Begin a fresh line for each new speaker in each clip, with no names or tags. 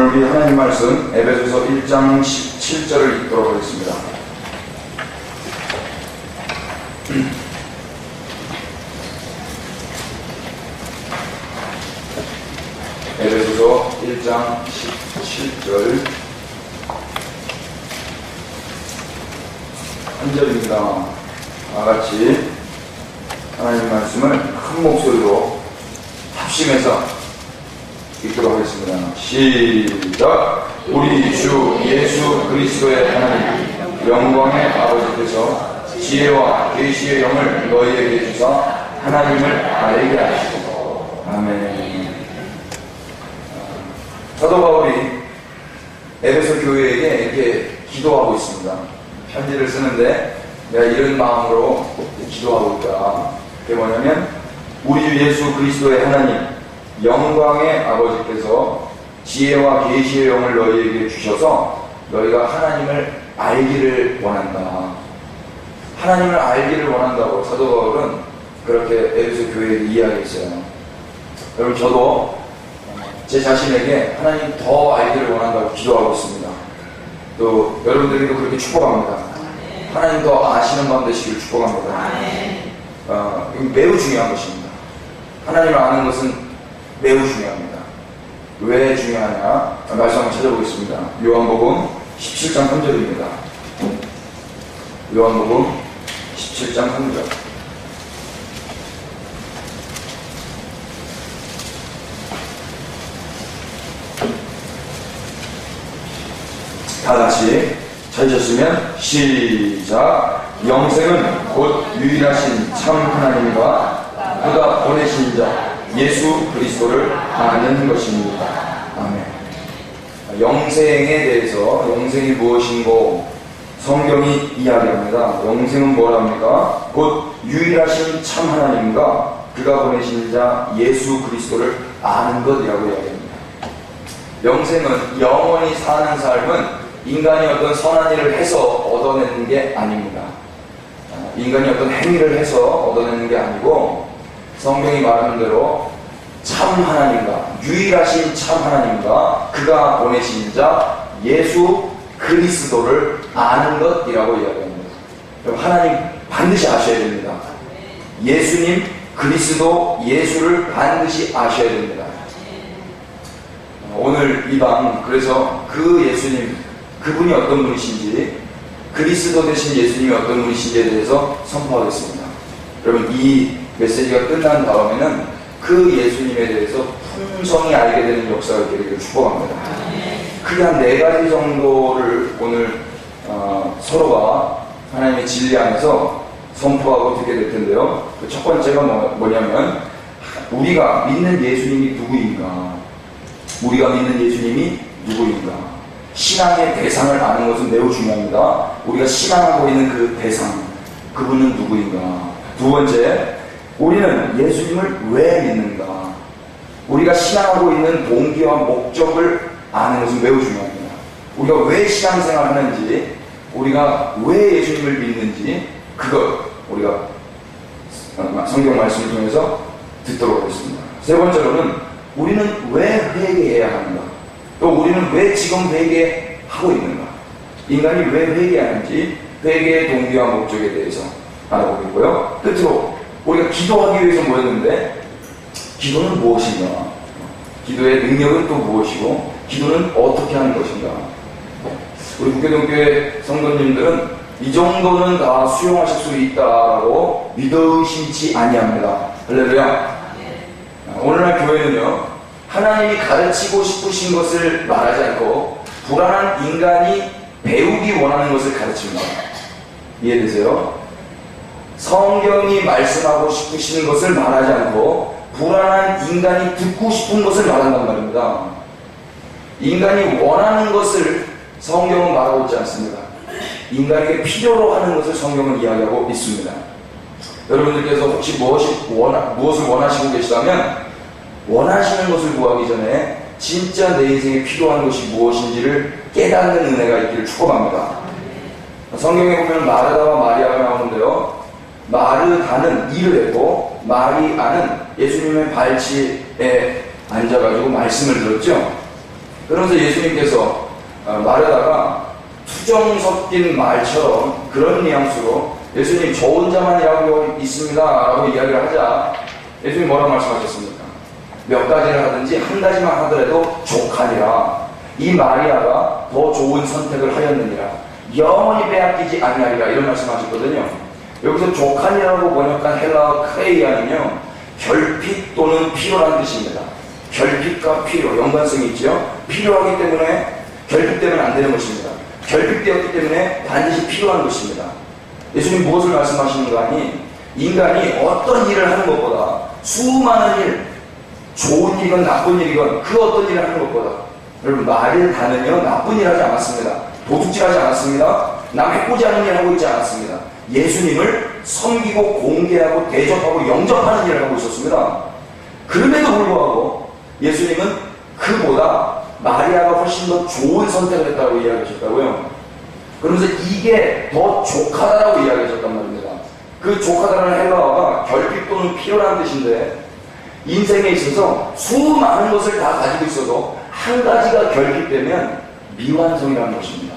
오늘 우리 하나님 말씀 에베소서 1장 17절을 읽도록 하겠습니다. 에베소서 1장 17절 한 절입니다. 다같이 하나님 말씀을 큰 목소리로 합심해서 읽도록 하겠습니다. 시작! 우리 주 예수 그리스도의 하나님 영광의 아버지께서 지혜와 계시의 영을 너희에게 주사 하나님을 알게 하시고 아멘. 사도 바울이 에베소 교회에게 이렇게 기도하고 있습니다. 편지를 쓰는데 내가 이런 마음으로 기도하고 있다. 그게 뭐냐면 우리 주 예수 그리스도의 하나님 영광의 아버지께서 지혜와 계시의 영을 너희에게 주셔서 너희가 하나님을 알기를 원한다. 하나님을 알기를 원한다고 사도 바울은 그렇게 에베소 교회에 이야기했어요. 여러분, 저도 제 자신에게 하나님 더 알기를 원한다고 기도하고 있습니다. 또 여러분들에게도 그렇게 축복합니다. 하나님 더 아시는 마음 되시기를 축복합니다. 이건 매우 중요한 것입니다. 하나님을 아는 것은 매우 중요합니다. 왜 중요하냐? 말씀 한번 찾아보겠습니다. 요한복음 17장 3절입니다. 요한복음 17장 3절. 다같이 찾으셨으면 시작! 영생은 곧 유일하신 참 하나님과 그가 보내신 자 예수 그리스도를 아는 것입니다. 아멘. 영생에 대해서 영생이 무엇인고 성경이 이야기합니다. 영생은 뭐랍니까? 곧 유일하신 참 하나님과 그가 보내신 자 예수 그리스도를 아는 것이라고 이야기합니다. 영생은 영원히 사는 삶은 인간이 어떤 선한 일을 해서 얻어내는 게 아닙니다. 인간이 어떤 행위를 해서 얻어내는 게 아니고 성경이 말하는 대로 참 하나님과 유일하신 참 하나님과 그가 보내신 자 예수 그리스도를 아는 것이라고 이야기합니다. 그럼 하나님 반드시 아셔야 됩니다. 예수님 그리스도 예수를 반드시 아셔야 됩니다. 오늘 이 밤 그래서 그 예수님 그분이 어떤 분이신지 그리스도 되신 예수님이 어떤 분이신지에 대해서 선포하겠습니다. 여러분, 이 메시지가 끝난 다음에는 그 예수님에 대해서 풍성히 알게 되는 역사가 있게 되기를 축복합니다. 크게 한 4가지 정도를 오늘 서로가 하나님의 진리 안에서 선포하고 듣게 될 텐데요. 그 첫 번째가 뭐냐면 우리가 믿는 예수님이 누구인가? 우리가 믿는 예수님이 누구인가? 신앙의 대상을 아는 것은 매우 중요합니다. 우리가 신앙하고 있는 그 대상, 그분은 누구인가? 두 번째, 우리는 예수님을 왜 믿는가? 우리가 신앙하고 있는 동기와 목적을 아는 것은 매우 중요합니다. 우리가 왜 신앙생활을 하는지, 우리가 왜 예수님을 믿는지, 그것 우리가 성경 말씀을 통해서 듣도록 하겠습니다. 세 번째로는 우리는 왜 회개해야 하는가? 또 우리는 왜 지금 회개하고 있는가? 인간이 왜 회개하는지, 회개의 동기와 목적에 대해서 알아보겠고요. 끝으로 우리가 기도하기 위해서 모였는데 기도는 무엇인가? 기도의 능력은 또 무엇이고 기도는 어떻게 하는 것인가? 우리 국회동교회 성도님들은 이 정도는 다 수용하실 수 있다고 믿어 의심치 아니합니다. 할렐루야. 오늘날 교회는요, 하나님이 가르치고 싶으신 것을 말하지 않고 불안한 인간이 배우기 원하는 것을 가르칩니다. 이해되세요? 성경이 말씀하고 싶으신 것을 말하지 않고 불안한 인간이 듣고 싶은 것을 말한단 말입니다. 인간이 원하는 것을 성경은 말하고 있지 않습니다. 인간에게 필요로 하는 것을 성경은 이야기하고 있습니다. 여러분들께서 혹시 무엇을 원하시고 계시다면 원하시는 것을 구하기 전에 진짜 내 인생에 필요한 것이 무엇인지를 깨닫는 은혜가 있기를 축복합니다. 성경에 보면 마르다와 마리아가 나오는데요, 마르다는 일을 했고 마리아는 예수님의 발치에 앉아가지고 말씀을 들었죠. 그러면서 예수님께서 말하다가 투정 섞인 말처럼 그런 뉘앙스로 예수님 저 혼자만 일하고 있습니다 라고 이야기를 하자 예수님 뭐라고 말씀하셨습니까? 몇 가지를 하든지 한 가지만 하더라도 족하니라. 이 마리아가 더 좋은 선택을 하였느니라. 영원히 빼앗기지 아니하리라. 이런 말씀하셨거든요. 여기서 족하니라고 번역한 헬라어 크레이아는요, 결핍 또는 필요란 뜻입니다. 결핍과 필요, 연관성이 있죠. 필요하기 때문에 결핍되면 안 되는 것입니다. 결핍되었기 때문에 반드시 필요한 것입니다. 예수님 무엇을 말씀하시는가 하니 인간이 어떤 일을 하는 것보다 수많은 일, 좋은 일이건 나쁜 일이건 그 어떤 일을 하는 것보다, 여러분 말을 다는요 나쁜 일 하지 않았습니다. 도둑질 하지 않았습니다. 남 해코지 하는 일 하고 있지 않았습니다. 예수님을 섬기고 공개하고 대접하고 영접하는 일을 하고 있었습니다. 그럼에도 불구하고 예수님은 그보다 마리아가 훨씬 더 좋은 선택을 했다고 이야기하셨다고요. 그러면서 이게 더 족하다라고 이야기하셨단 말입니다. 그 족하다라는 헬라어가 결핍 또는 필요라는 뜻인데, 인생에 있어서 수많은 것을 다 가지고 있어도 한 가지가 결핍되면 미완성이라는 것입니다.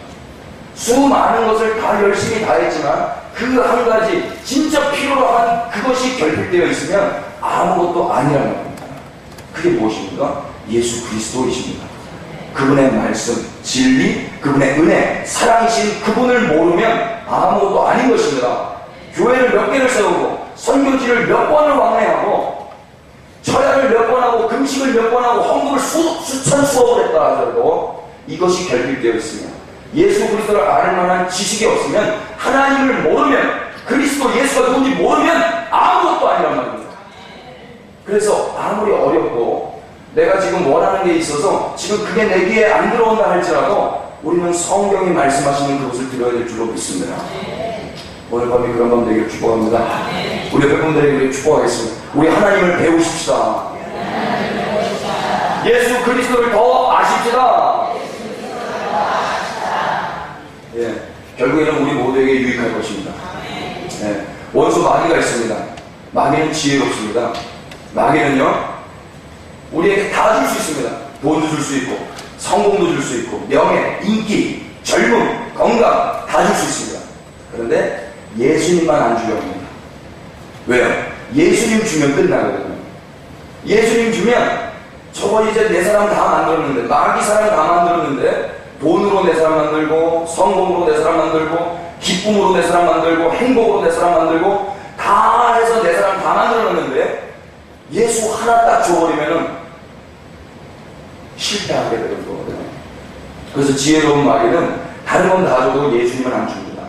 수많은 것을 다 열심히 다 했지만 그 한 가지 진짜 필요로 한 그것이 결핍되어 있으면 아무것도 아니라는 겁니다. 그게 무엇입니까? 예수 그리스도이십니다. 그분의 말씀, 진리, 그분의 은혜, 사랑이신 그분을 모르면 아무것도 아닌 것입니다. 교회를 몇 개를 세우고 선교지를 몇 번을 왕래하고 철야를 몇 번 하고 금식을 몇 번 하고 헌금을 수천 수억을 했다 하더라도 이것이 결핍되어 있으면, 예수 그리스도를 아는 만한 지식이 없으면, 하나님을 모르면, 그리스도 예수가 누군지 모르면 아무것도 아니란 말입니다. 그래서 아무리 어렵고 내가 지금 원하는 게 있어서 지금 그게 내 귀에 안 들어온다 할지라도 우리는 성경이 말씀하시는 그것을 들어야 될 줄로 믿습니다. 오늘 밤이 그런 밤 되기를 축복합니다. 우리 여러분들에게 축복하겠습니다. 우리 하나님을 배우십시다. 예수 그리스도를 더 아십시다. 예, 결국에는 우리 모두에게 유익할 것입니다. 예, 원수 마귀가 있습니다. 마귀는 지혜롭습니다. 마귀는요, 우리에게 다 줄 수 있습니다. 돈도 줄 수 있고, 성공도 줄 수 있고, 명예, 인기, 젊음, 건강 다 줄 수 있습니다. 그런데 예수님만 안 주려고 합니다. 왜요? 예수님 주면 끝나거든요. 예수님 주면 저거 이제 내 사람 다 만들었는데, 마귀 사람 다 만들었는데, 돈으로 내 사람 만들고, 성공으로 내 사람 만들고, 기쁨으로 내 사람 만들고, 행복으로 내 사람 만들고, 다 해서 내 사람 다 만들었는데 예수 하나 딱 줘버리면은 실패하게 되는 거거든요. 그래서 지혜로운 마귀는 다른 건 다 줘도 예수님은 안 줍니다.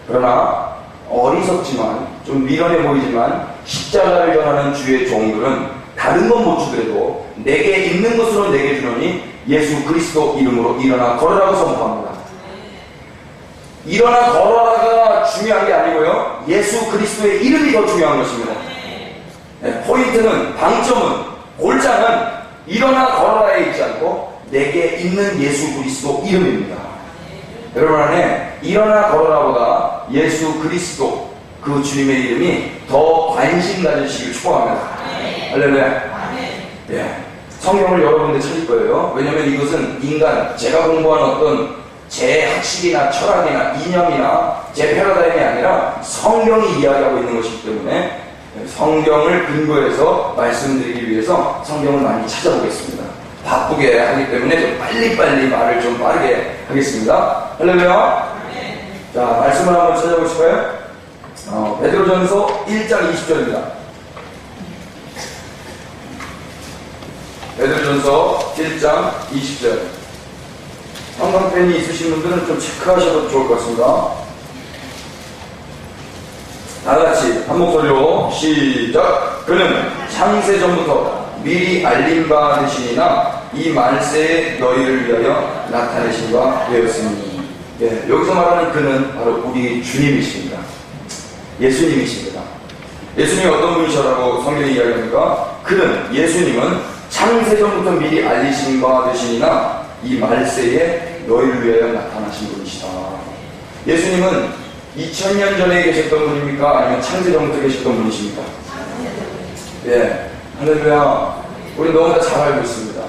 그러나 어리석지만 좀 미련해 보이지만 십자가를 전하는 주의 종들은 다른 건 못 주더라도 내게 있는 것으로 내게 주노니 예수 그리스도 이름으로 일어나 걸어라고 선포합니다. 일어나 걸어라가 중요한 게 아니고요, 예수 그리스도의 이름이 더 중요한 것입니다. 네, 포인트는, 방점은, 골장은 일어나 걸어라에 있지 않고 내게 있는 예수 그리스도 이름입니다. 여러분 안에 일어나 걸어라보다 예수 그리스도 그 주님의 이름이 더 관심 가지시길 축복합니다. 할렐루야. 예, 성경을 여러 군데 찾을 거예요. 왜냐하면 이것은 인간, 제가 공부한 어떤 제 학식이나 철학이나 이념이나 제 패러다임이 아니라 성경이 이야기하고 있는 것이기 때문에 성경을 근거해서 말씀드리기 위해서 성경을 많이 찾아보겠습니다. 바쁘게 하기 때문에 좀 빨리빨리 말을 좀 빠르게 하겠습니다. 할렐루야. 자, 말씀을 한번 찾아보실까요? 베드로전서 1장 20절입니다. 베드로전서 1장 20절. 형광펜이 있으신 분들은 좀 체크하셔도 좋을 것 같습니다. 다같이 한 목소리로 시작. 그는 창세전부터 미리 알린 바 되시니나 이 만세에 너희를 위하여 나타내신 바 되었으니. 예, 여기서 말하는 그는 바로 우리 주님이십니다. 예수님이십니다. 예수님이 어떤 분이셔라고 성경이 이야기합니까? 그는, 예수님은 창세전부터 미리 알리신 바 되시니나 이 말세에 너희를 위하여 나타나신 분이시다. 예수님은 2000년 전에 계셨던 분입니까? 아니면 창세전부터 계셨던 분이십니까? 예, 할렐루야. 우리 너무나 잘 알고 있습니다.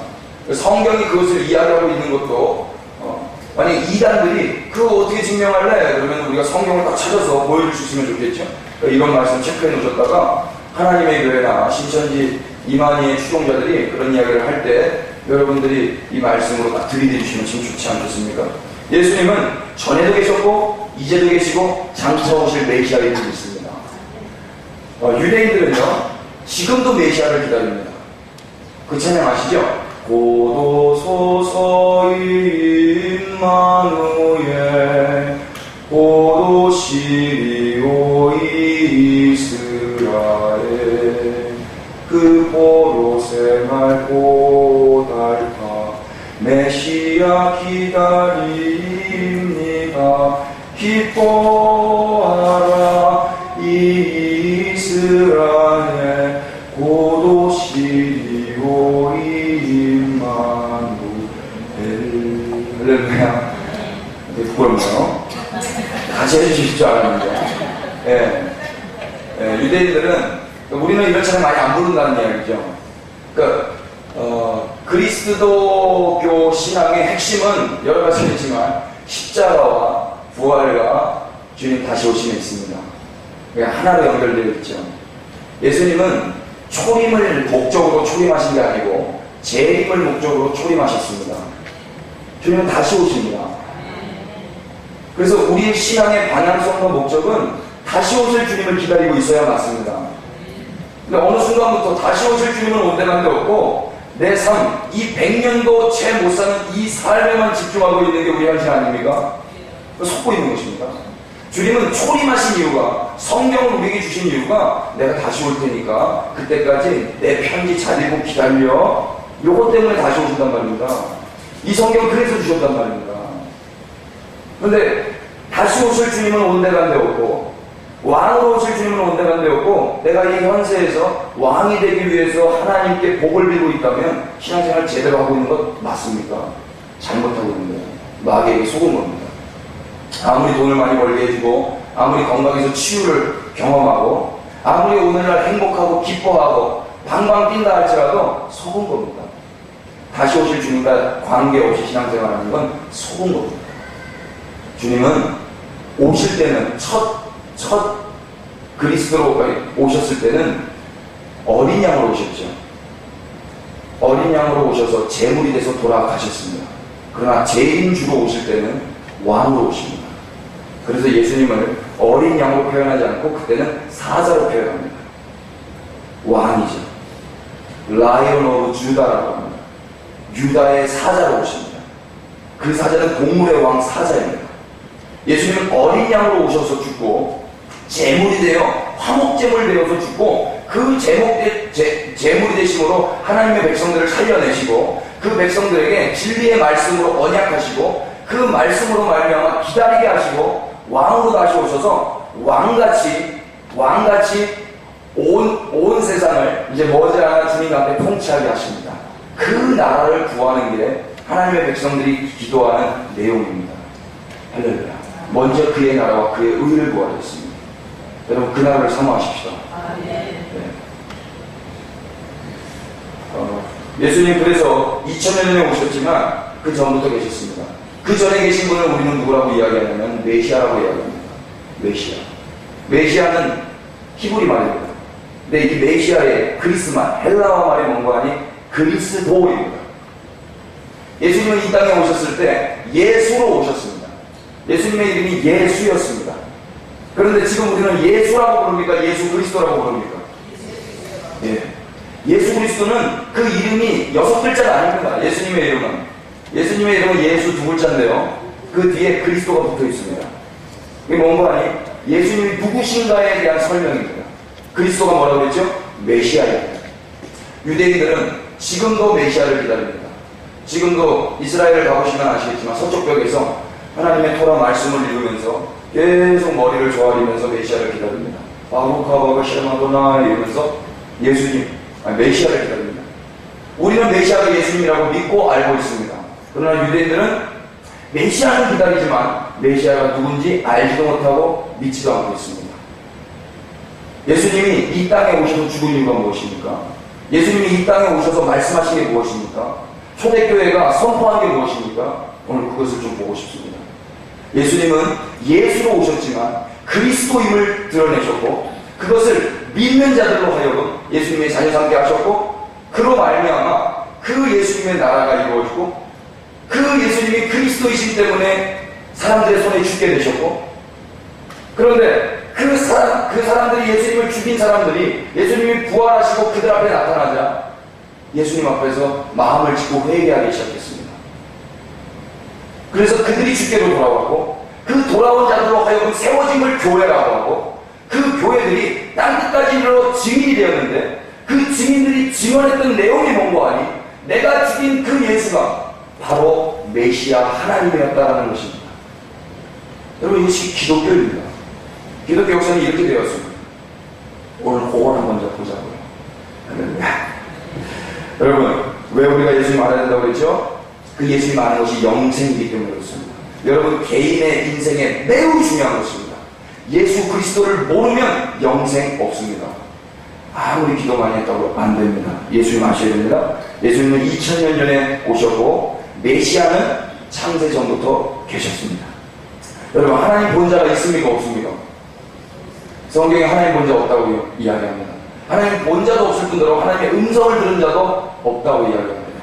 성경이 그것을 이야기하고 있는 것도 만약에 이단들이 그거 어떻게 증명할래? 그러면 우리가 성경을 딱 찾아서 보여줄 수 있으면 좋겠죠. 이런 말씀 체크해 놓으셨다가 하나님의 교회나 신천지 이만희의 추종자들이 그런 이야기를 할 때 여러분들이 이 말씀으로 딱 들이대주시면 참 좋지 않겠습니까? 예수님은 전에도 계셨고 이제도 계시고 장차 오실 메시아를 믿습니다. 유대인들은요 지금도 메시아를 기다립니다. 그 찬양 아시죠? 고도소서 임마누엘 고도시리오 이스라엘 그 보로 생활 고달파 메시아 기다립니다. 기뻐하라 이스라엘 고도시리오 임마누엘. 할렐루야. 되게 부끄럽네요. 같이 해주실 줄 알았는데. 유대인들은 우리는 이런 찬양 많이 안 부른다는 이야기죠. 그러니까 그리스도교 신앙의 핵심은 여러 가지가 있지만 십자가와 부활과 주님 다시 오심에 있습니다. 하나로 연결되어 있죠. 예수님은 초림을 목적으로 초림하신 게 아니고 재림을 목적으로 초림하셨습니다. 주님은 다시 오십니다. 그래서 우리의 신앙의 방향성과 목적은 다시 오실 주님을 기다리고 있어야 맞습니다. 근데 어느 순간부터 다시 오실 주님은 온데간데 없고 내 삶, 이 100년도 채 못 사는 이 삶에만 집중하고 있는 게 우리 현실 아닙니까? 속고 있는 것입니다. 주님은 초림하신 이유가, 성경을 우리에게 주신 이유가 내가 다시 올 테니까 그때까지 내 편지 잘 읽고 기다려. 요것 때문에 다시 오신단 말입니다. 이 성경 그래서 주셨단 말입니다. 그런데 다시 오실 주님은 온데간데 없고 왕으로 오실 주님은 온데간데 없고 내가 이 현세에서 왕이 되기 위해서 하나님께 복을 빌고 있다면 신앙생활 제대로 하고 있는 것 맞습니까? 잘못하고 있는 거예요. 마귀에게 속은 겁니다. 아무리 돈을 많이 벌게 해주고 아무리 건강해서 치유를 경험하고 아무리 오늘날 행복하고 기뻐하고 방방 뛴다 할지라도 속은 겁니다. 다시 오실 주님과 관계없이 신앙생활하는 건 속은 겁니다. 주님은 오실 때는 첫 그리스도로 오셨을 때는 어린 양으로 오셨죠. 어린 양으로 오셔서 제물이 돼서 돌아가셨습니다. 그러나 재림주로 오실 때는 왕으로 오십니다. 그래서 예수님을 어린 양으로 표현하지 않고 그때는 사자로 표현합니다. 왕이죠. 라이언 오브 주다라고 합니다. 유다의 사자로 오십니다. 그 사자는 동물의 왕 사자입니다. 예수님은 어린 양으로 오셔서 죽고 제물이 되어 화목제물 되어서 죽고 그 제물이 되심으로 하나님의 백성들을 살려내시고 그 백성들에게 진리의 말씀으로 언약하시고 그 말씀으로 말미암아 기다리게 하시고 왕으로 다시 오셔서 왕같이 온 세상을 이제 머지않아 주님 앞에 통치하게 하십니다. 그 나라를 구하는 게 하나님의 백성들이 기도하는 내용입니다. 할렐루야. 먼저 그의 나라와 그의 의를 구하셨습니다. 여러분 그 나라를 사모하십시오. 네. 예수님 그래서 2000년 전에 오셨지만 그 전부터 계셨습니다. 그 전에 계신 분을 우리는 누구라고 이야기하냐면 메시아라고 이야기합니다. 메시아는 히브리 말입니다. 근데 이 메시아의 그리스말, 헬라어 말의 원관이 그리스도입니다. 예수님은 이 땅에 오셨을 때 예수로 오셨습니다. 예수님의 이름이 예수였습니다. 그런데 지금 우리는 예수라고 부릅니까? 예수 그리스도라고 부릅니까? 예수 그리스도는 그 이름이 6글자가 아닙니다. 예수님의 이름은 예수 2글자인데요. 그 뒤에 그리스도가 붙어 있습니다. 이게 뭔가 아니? 예수님이 누구신가에 대한 설명입니다. 그리스도가 뭐라고 그랬죠? 메시아입니다. 유대인들은 지금도 메시아를 기다립니다. 지금도 이스라엘을 가보시면 아시겠지만 서쪽벽에서 하나님의 토라 말씀을 읽으면서 계속 머리를 조아리면서 메시아를 기다립니다. 바루카바가 쉐마도나 이러면서 메시아를 기다립니다. 우리는 메시아가 예수님이라고 믿고 알고 있습니다. 그러나 유대인들은 메시아는 기다리지만 메시아가 누군지 알지도 못하고 믿지도 않고 있습니다. 예수님이 이 땅에 오셔서 죽은 이유가 무엇입니까? 예수님이 이 땅에 오셔서 말씀하신 게 무엇입니까? 초대교회가 선포한 게 무엇입니까? 오늘 그것을 좀 보고 싶습니다. 예수님은 예수로 오셨지만 그리스도임을 드러내셨고, 그것을 믿는 자들로 하여금 예수님의 자녀 삼게 하셨고, 그로 말미암아 그 예수님의 나라가 이루어지고, 그 예수님이 그리스도이시기 때문에 사람들의 손에 죽게 되셨고, 그런데 그 사람들이, 예수님을 죽인 사람들이 예수님이 부활하시고 그들 앞에 나타나자 예수님 앞에서 마음을 짓고 회개하기 시작했습니다. 그래서 그들이 주께로 돌아왔고, 그 돌아온 자들로 하여금 세워짐을 교회라고 하고, 그 교회들이 땅끝까지 이르러 증인이 되었는데, 그 증인들이 증언했던 내용이 뭔고 하니 내가 죽인 그 예수가 바로 메시아 하나님이었다라는 것입니다. 여러분, 이것이 기독교입니다. 기독교 역사는 이렇게 되었습니다. 오늘 그걸 한번 보자고요. 여러분, 왜 우리가 예수님 알아야 된다고 그랬죠? 그 예수님 아는 것이 영생이기 때문에 그렇습니다. 여러분, 개인의 인생에 매우 중요한 것입니다. 예수 그리스도를 모르면 영생 없습니다. 아무리 기도 많이 했다고 안 됩니다. 예수님 아셔야 됩니다. 예수님은 2000년 전에 오셨고, 메시아는 창세 전부터 계셨습니다. 여러분, 하나님 본자가 있습니까? 없습니까? 성경에 하나님 본자 없다고 이야기합니다. 하나님 본자도 없을 뿐더러 하나님의 음성을 들은 자도 없다고 이야기합니다.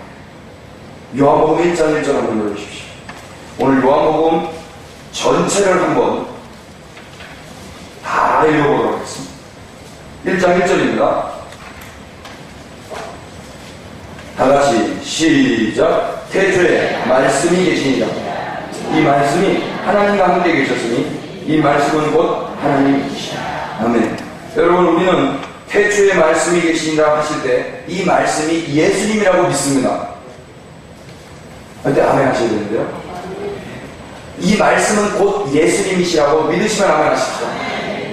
요한복음 1장 1절 한번 읽어주십시오. 오늘 요한복음 전체를 한번 다 읽어보도록 하겠습니다. 1장 1절입니다. 다같이 시작. 태초에 말씀이 계시니라. 이 말씀이 하나님과 함께 계셨으니 이 말씀은 곧 하나님이시라. 아멘. 여러분, 우리는 태초에 말씀이 계시니라 하실 때 이 말씀이 예수님이라고 믿습니다. 근데 아멘 하셔야 되는데요. 이 말씀은 곧 예수님이시라고 믿으시면 아멘 하십시오.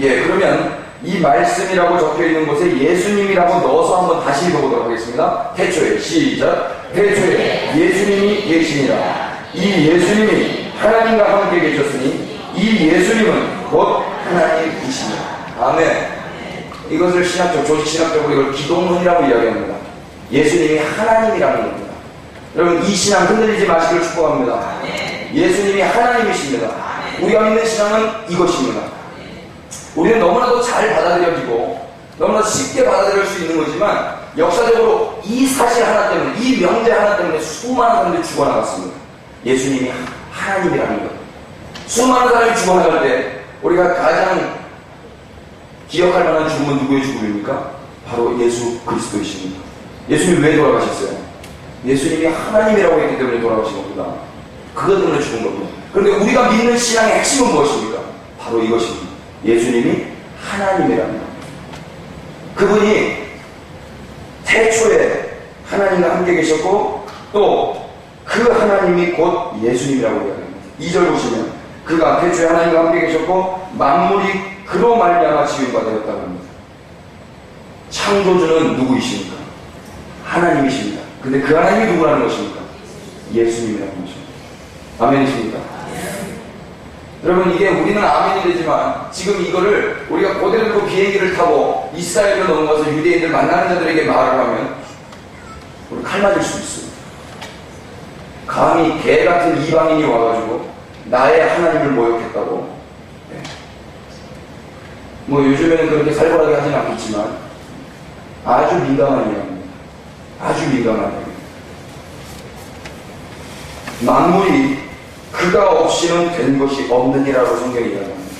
예, 그러면 이 말씀이라고 적혀있는 곳에 예수님이라고 넣어서 한번 다시 읽어보도록 하겠습니다. 태초에 시작. 태초에 예수님이 계시니라. 이 예수님이 하나님과 함께 계셨으니 이 예수님은 곧 하나님이시니라. 아멘. 이것을 조직신학적으로 이걸 기독론이라고 이야기합니다. 예수님이 하나님이라는 겁니다. 여러분, 이 신앙 흔들리지 마시기를 축복합니다. 예수님이 하나님이십니다. 우리가 믿는 신앙은 이것입니다. 우리는 너무나도 잘 받아들여지고 너무나도 쉽게 받아들일 수 있는 거지만, 역사적으로 이 사실 하나 때문에, 이 명제 하나 때문에 수많은 사람들이 죽어나갔습니다. 예수님이 하나님이라는 것. 수많은 사람이 죽어나갈 때 우리가 가장 기억할 만한 죽음은 누구의 죽음입니까? 바로 예수 그리스도이십니다. 예수님이 왜 돌아가셨어요? 예수님이 하나님이라고 했기 때문에 돌아가신 겁니다. 그것 때문에 죽은 겁니다. 그런데 우리가 믿는 신앙의 핵심은 무엇입니까? 바로 이것입니다. 예수님이 하나님이라는 겁니다. 그분이 태초에 하나님과 함께 계셨고, 또 그 하나님이 곧 예수님이라고 이야기합니다. 2절 보시면 그가 태초에 하나님과 함께 계셨고 만물이 그로 말미암아 지음바 되었다고 합니다. 창조주는 누구이십니까? 하나님이십니다. 근데 그 하나님이 누구라는 것입니까? 예수님이라는 것입니다. 아멘이십니까? 여러분, 이게 우리는 아멘이 되지만 지금 이거를 우리가 그대로 그 비행기를 타고 이스라엘로 넘어가서 유대인들 만나는 자들에게 말을 하면 우리 칼 맞을 수 있습니다. 감히 개 같은 이방인이 와가지고 나의 하나님을 모욕했다고. 네. 뭐 요즘에는 그렇게 살벌하게 하진 않겠지만 아주 민감한 이야기입니다. 아주 민감한 이야기. 만물이 그가 없이는 된 것이 없느니라고 성경이 이야기합니다.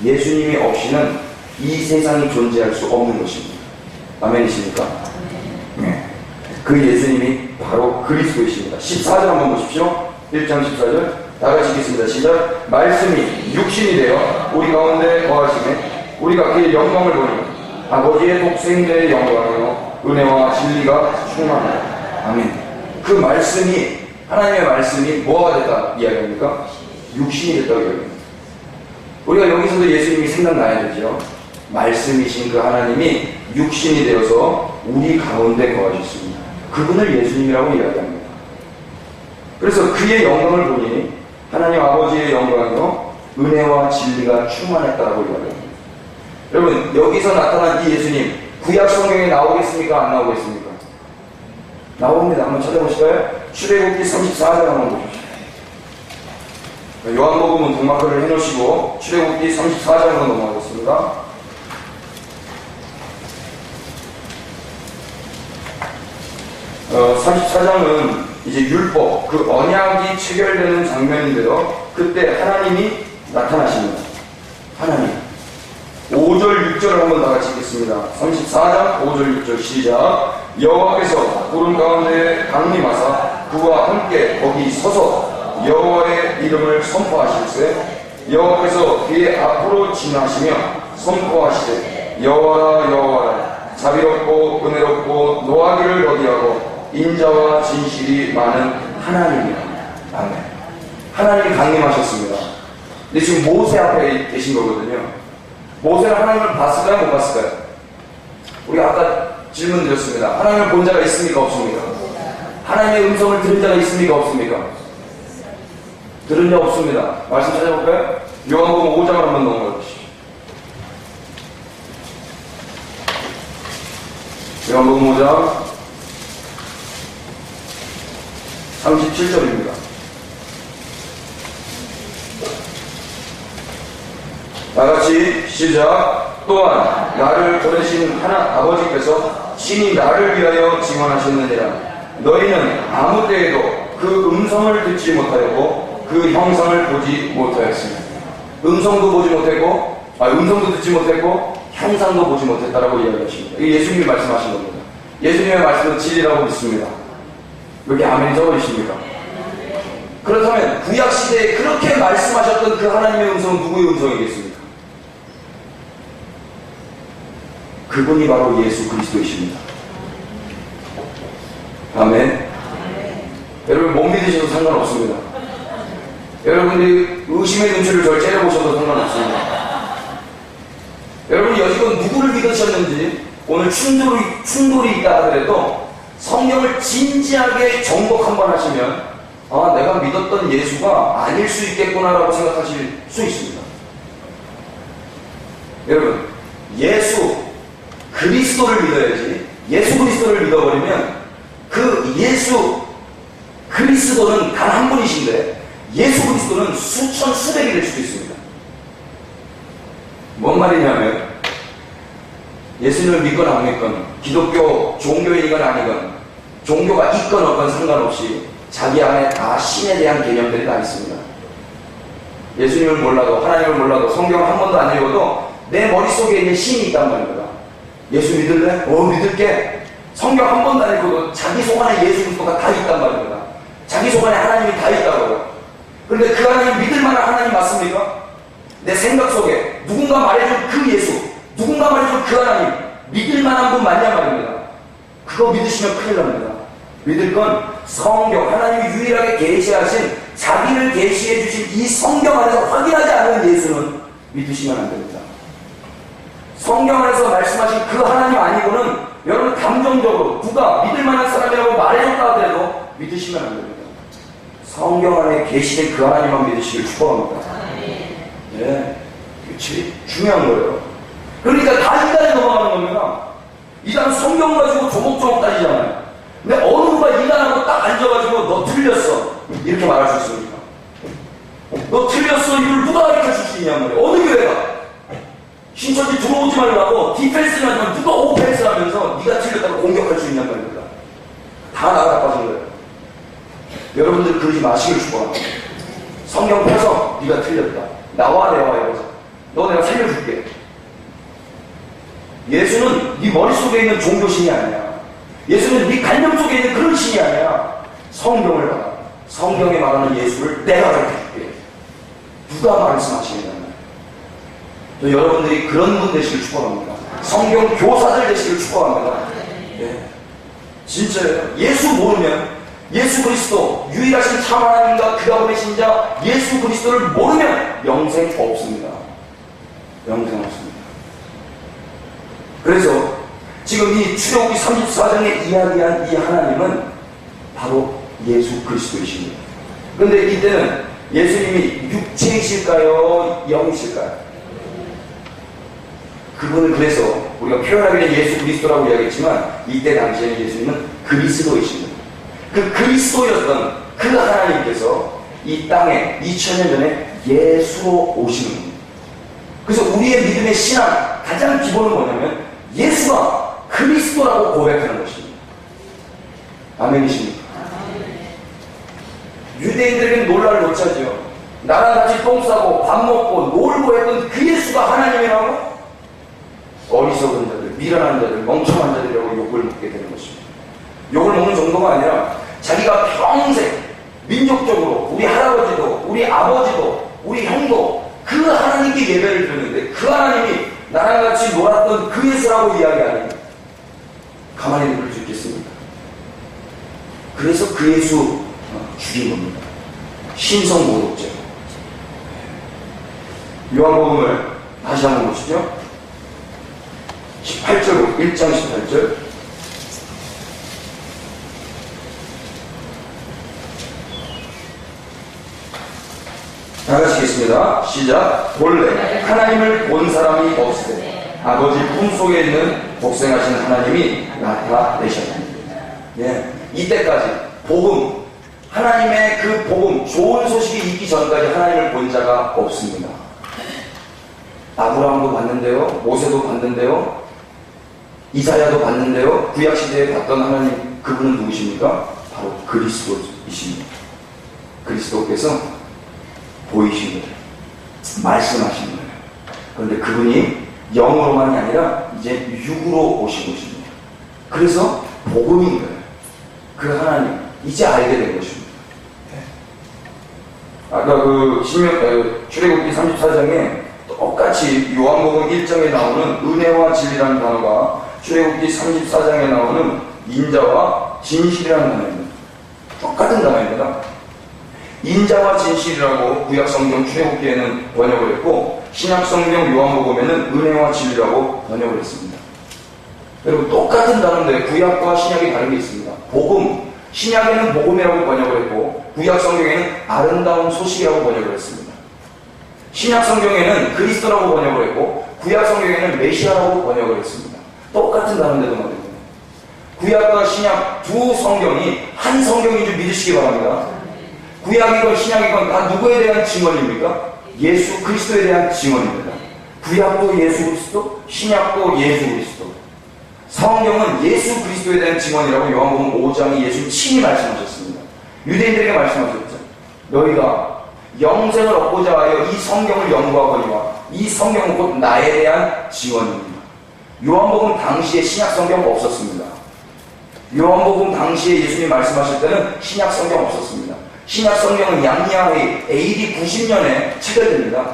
예수님이 없이는 이 세상이 존재할 수 없는 것입니다. 아멘이십니까? 네. 그 예수님이 바로 그리스도이십니다. 14절 한번 보십시오. 1장 14절 다같이 읽겠습니다. 시작. 말씀이 육신이 되어 우리 가운데 거하시매 우리가 그의 영광을 보니 아버지의 독생자의 영광이요 은혜와 진리가 충만하다. 아멘. 그 말씀이, 하나님의 말씀이 뭐가 됐다 이야기합니까? 육신이 됐다고 이야기합니다. 우리가 여기서도 예수님이 생각나야 되죠. 말씀이신 그 하나님이 육신이 되어서 우리 가운데 거하셨습니다. 그분을 예수님이라고 이야기합니다. 그래서 그의 영광을 보니 하나님 아버지의 영광이요 은혜와 진리가 충만했다라고 이야기합니다. 여러분, 여기서 나타난 이 예수님 구약 성경에 나오겠습니까? 안 나오겠습니까? 나옵니다. 한번 찾아보실까요? 출애굽기 34장 한번 보십시오. 요한복음은 동마크를 해놓으시고 출애굽기 34장으로 넘어가겠습니다. 어, 34장은 이제 율법, 그 언약이 체결되는 장면인데요. 그때 하나님이 나타나십니다. 하나님. 5절, 6절을 한번 다 같이 읽겠습니다. 34장 5절, 6절 시작. 여호와께서 구름 가운데 강림하사 그와 함께 거기 서서 여호와의 이름을 선포하실세 여호와께서 그의 앞으로 지나시며 선포하시되 여호와라 여호와라 자비롭고 은혜롭고 노하기를 더디하고 인자와 진실이 많은 하나님이라. 아멘. 하나님이 강림하셨습니다. 근데 지금 모세 앞에 계신 거거든요. 모세는 하나님을 봤을까요? 못 봤을까요? 우리 아까 질문 드렸습니다. 하나님을 본 자가 있습니까? 없습니까? 하나님의 음성을 들은 자가 있습니까? 없습니까? 들은 자 없습니다. 말씀 찾아볼까요? 요한복음 5장을 한번 넘어가 보시죠. 요한복음 5장 37절입니다. 다같이 시작. 또한 나를 보내신 하나 아버지께서 친히 나를 위하여 증언하셨느니라. 너희는 아무 때에도 그 음성을 듣지 못하였고 그 형상을 보지 못하였습니다. 음성도 보지 못했고 음성도 듣지 못했고 형상도 보지 못했다라고 이야기하십니다. 이게 예수님이 말씀하신 겁니다. 예수님의 말씀은 진리라고 믿습니다. 왜 이렇게 아멘 적어주십니까? 그렇다면 구약시대에 그렇게 말씀하셨던 그 하나님의 음성은 누구의 음성이겠습니까? 그분이 바로 예수 그리스도이십니다. 아멘. 여러분 못 믿으셔도 상관없습니다. 여러분들이 의심의 눈치를 절 째려보셔도 상관없습니다. 여러분이 여지껏 누구를 믿으셨는지 오늘 충돌이 있다 하더라도 성경을 진지하게 정복 한번 하시면 내가 믿었던 예수가 아닐 수 있겠구나라고 생각하실 수 있습니다. 여러분 예수 그리스도를 믿어야지. 예수 그리스도를 믿어버리면 그 예수 그리스도는 단 한 분이신데 예수 그리스도는 수천 수백이 될 수도 있습니다. 뭔 말이냐면 예수님을 믿건 안 믿건 기독교 종교인이건 아니건 종교가 있건 없건 상관없이 자기 안에 다 신에 대한 개념들이 다 있습니다. 예수님을 몰라도 하나님을 몰라도 성경을 한 번도 안 읽어도 내 머릿속에 있는 신이 있단 말입니다. 예수 믿을래? 믿을게. 성경 한 번도 안 읽어도 자기 속 안에 예수 그리스도가 다 있단 말입니다. 자기 속 안에 하나님이 다 있다고요. 그런데 그 하나님 믿을 만한 하나님 맞습니까? 내 생각 속에 누군가 말해준 그 예수, 누군가 말해준 그 하나님 믿을 만한 분 맞냐 말입니다. 그거 믿으시면 큰일 납니다. 믿을 건 성경, 하나님이 유일하게 계시하신 자기를 계시해 주신 이 성경 안에서 확인하지 않은 예수는 믿으시면 안 됩니다. 성경 안에서 말씀하신 그 하나님 아니고는 여러분 감정적으로 누가 믿을 만한 사람이라고 말해줬다 하더라도 믿으시면 안 됩니다. 성경 안에 계시된 그 하나님만 믿으시길 축복합니다. 네, 그치? 중요한 거예요. 그러니까 다 이단에 넘어가는 겁니다. 이단 성경 가지고 조목조목 따지잖아요. 근데 어느 누가 이단하고 딱 앉아가지고 너 틀렸어 이렇게 말할 수 있습니까? 너 틀렸어 이걸 누가 가르쳐줄 수 있냔 말이에요. 어느 교회가 신천지 들어오지 말라고 디펜스를 하지만 누가 오펜스를 하면서 네가 틀렸다고 공격할 수 있냔 말입니다. 다 나가 빠진 거예요. 여러분들 그러지 마시길 축복합니다. 성경 펴서 네가 틀렸다. 나와 여기서 너 내가 살려줄게. 예수는 네 머릿속에 있는 종교신이 아니야. 예수는 네 관념 속에 있는 그런 신이 아니야. 성경을 봐라. 성경에 말하는 예수를 내가 가르쳐줄게. 누가 말씀하시느냐. 여러분들이 그런 분 되시길 축복합니다. 성경 교사들 되시길 축복합니다. 네. 진짜예요. 예수 모르면 예수 그리스도 유일하신 참 하나님과 그가 보내신 자 예수 그리스도를 모르면 영생 없습니다. 영생 없습니다. 그래서 지금 이 출애굽기 34장에 이야기한 이 하나님은 바로 예수 그리스도이십니다. 그런데 이때는 예수님이 육체이실까요? 영이실까요? 그분은 그래서 우리가 표현하기는 예수 그리스도라고 이야기했지만 이때 당시에는 예수님은 그리스도이십니다. 그 그리스도였던 그 하나님께서 이 땅에 2000년 전에 예수로 오시는 겁니다. 그래서 우리의 믿음의 신앙 가장 기본은 뭐냐면 예수가 그리스도라고 고백하는 것입니다. 아멘이십니까? 유대인들에게는 논란을 놓자지요. 나랑 같이 똥 싸고 밥 먹고 놀고 했던 그 예수가 하나님이라고? 어리석은 자들, 미련한 자들, 멍청한 자들이라고 욕을 먹게 되는 것입니다. 욕을 먹는 정도가 아니라 자기가 평생 민족적으로 우리 할아버지도 우리 아버지도 우리 형도 그 하나님께 예배를 드렸는데 그 하나님이 나랑 같이 놀았던 그 예수라고 이야기하니 가만히 들을 수 있겠습니까? 그래서 그 예수 죽인 겁니다. 신성모독죄. 요한복음을 다시 한번 보시죠. 18절, 1장 18절. 다 같이 읽겠습니다. 시작. 본래 하나님을 본 사람이 없으되 아버지 품속에 있는 복생하신 하나님이 나타내셨다. 예, 이때까지 복음, 하나님의 그 복음, 좋은 소식이 있기 전까지 하나님을 본 자가 없습니다. 아브라함도 봤는데요, 모세도 봤는데요, 이사야도 봤는데요, 구약시대에 봤던 하나님, 그분은 누구십니까? 바로 그리스도이십니다. 그리스도께서 보이신 거예요. 말씀하신 거예요. 그런데 그분이 영으로만이 아니라 이제 육으로 오신 것입니다. 그래서 복음인 거예요. 그 하나님, 이제 알게 된 것입니다. 아까 그 출애굽기 34장에 똑같이 요한복음 1장에 나오는 은혜와 진리라는 단어가 출애굽기 34장에 나오는 인자와 진실이라는 단어입니다. 똑같은 단어입니다. 인자와 진실이라고 구약성경 출애굽기에는 번역을 했고 신약성경 요한복음에는 은혜와 진리라고 번역을 했습니다. 여러분 똑같은 단어인데 구약과 신약이 다른 게 있습니다. 복음, 신약에는 복음이라고 번역을 했고 구약성경에는 아름다운 소식이라고 번역을 했습니다. 신약성경에는 그리스도라고 번역을 했고 구약성경에는 메시아라고 번역을 했습니다. 똑같은 단어인데도 말입니다. 구약과 신약 두 성경이 한 성경인 줄 믿으시기 바랍니다. 구약이건 신약이건 다 누구에 대한 증언입니까? 예수 그리스도에 대한 증언입니다. 구약도 예수 그리스도, 신약도 예수 그리스도. 성경은 예수 그리스도에 대한 증언이라고 요한복음 5장에 예수님 친히 말씀하셨습니다. 유대인들에게 말씀하셨죠. 너희가 영생을 얻고자 하여 이 성경을 연구하거니와 이 성경은 곧 나에 대한 증언입니다. 요한복음 당시에 신약 성경 없었습니다. 요한복음 당시에 예수님 말씀하실 때는 신약 성경 없었습니다. 신약 성경은 양리아의 AD 90년에 체결됩니다.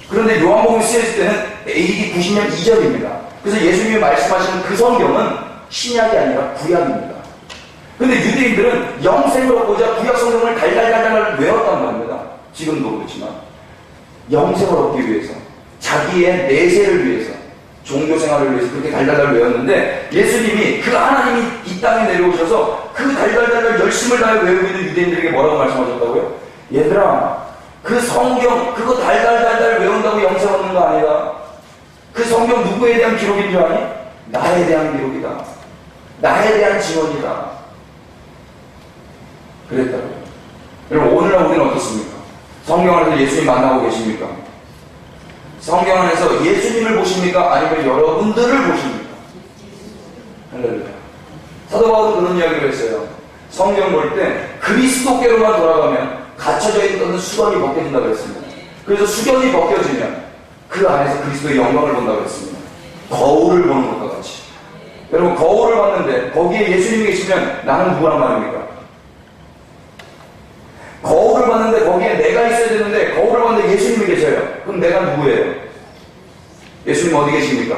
그런데 요한복음이 쓰여질 때는 AD 90년 이전입니다. 그래서 예수님이 말씀하시는 그 성경은 신약이 아니라 구약입니다. 그런데 유대인들은 영생을 얻고자 구약 성경을 달달달달 외웠단 말입니다. 지금도 그렇지만 영생을 얻기 위해서 자기의 내세를 위해서 종교생활을 위해서 그렇게 달달달 외웠는데 예수님이 그 하나님이 이 땅에 내려오셔서 그 달달달달 열심을 다해 외우고 있는 유대인들에게 뭐라고 말씀하셨다고요? 얘들아 그 성경 그거 달달달달 외운다고 영생 얻는 거 아니다. 그 성경 누구에 대한 기록인 줄 아니? 나에 대한 기록이다. 나에 대한 증언이다. 그랬다고요. 여러분 오늘날 우리는 어떻습니까? 성경 안에서 예수님 만나고 계십니까? 성경 안에서 예수님을 보십니까? 아니면 여러분들을 보십니까? 할렐루야. 사도 바울은 그런 이야기를 했어요. 성경 볼 때 그리스도께로만 돌아가면 갇혀져 있던 수건이 벗겨진다고 했습니다. 그래서 수건이 벗겨지면 그 안에서 그리스도의 영광을 본다고 했습니다. 거울을 보는 것과 같이. 여러분 거울을 봤는데 거기에 예수님이 계시면 나는 누구란 말입니까? 거울을 봤는데 거기에 내가 있어야 되는데 거울을 봤는데 예수님이 계셔요. 그럼 내가 누구예요? 예수님 어디 계십니까?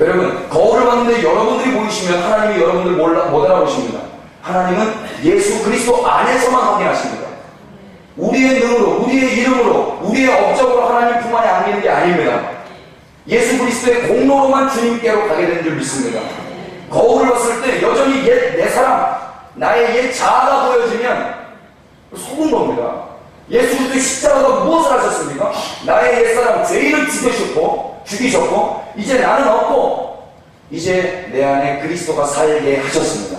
여러분 거울을 봤는데 여러분들이 보이시면 하나님이 여러분들 못 알아보십니다. 하나님은 예수 그리스도 안에서만 확인하십니다. 우리의 능으로 우리의 이름으로 우리의 업적으로 하나님 품 안에 안기는 게 아닙니다. 예수 그리스도의 공로로만 주님께로 가게 되는 줄 믿습니다. 거울을 봤을 때 여전히 옛 내 사람 나의 옛 자아가 보여지면 속은 겁니다. 예수 그리스도의 십자가가 무엇을 하셨습니까? 나의 옛사람 죄인을 죽이셨고 이제 나는 없고 이제 내 안에 그리스도가 살게 하셨습니다.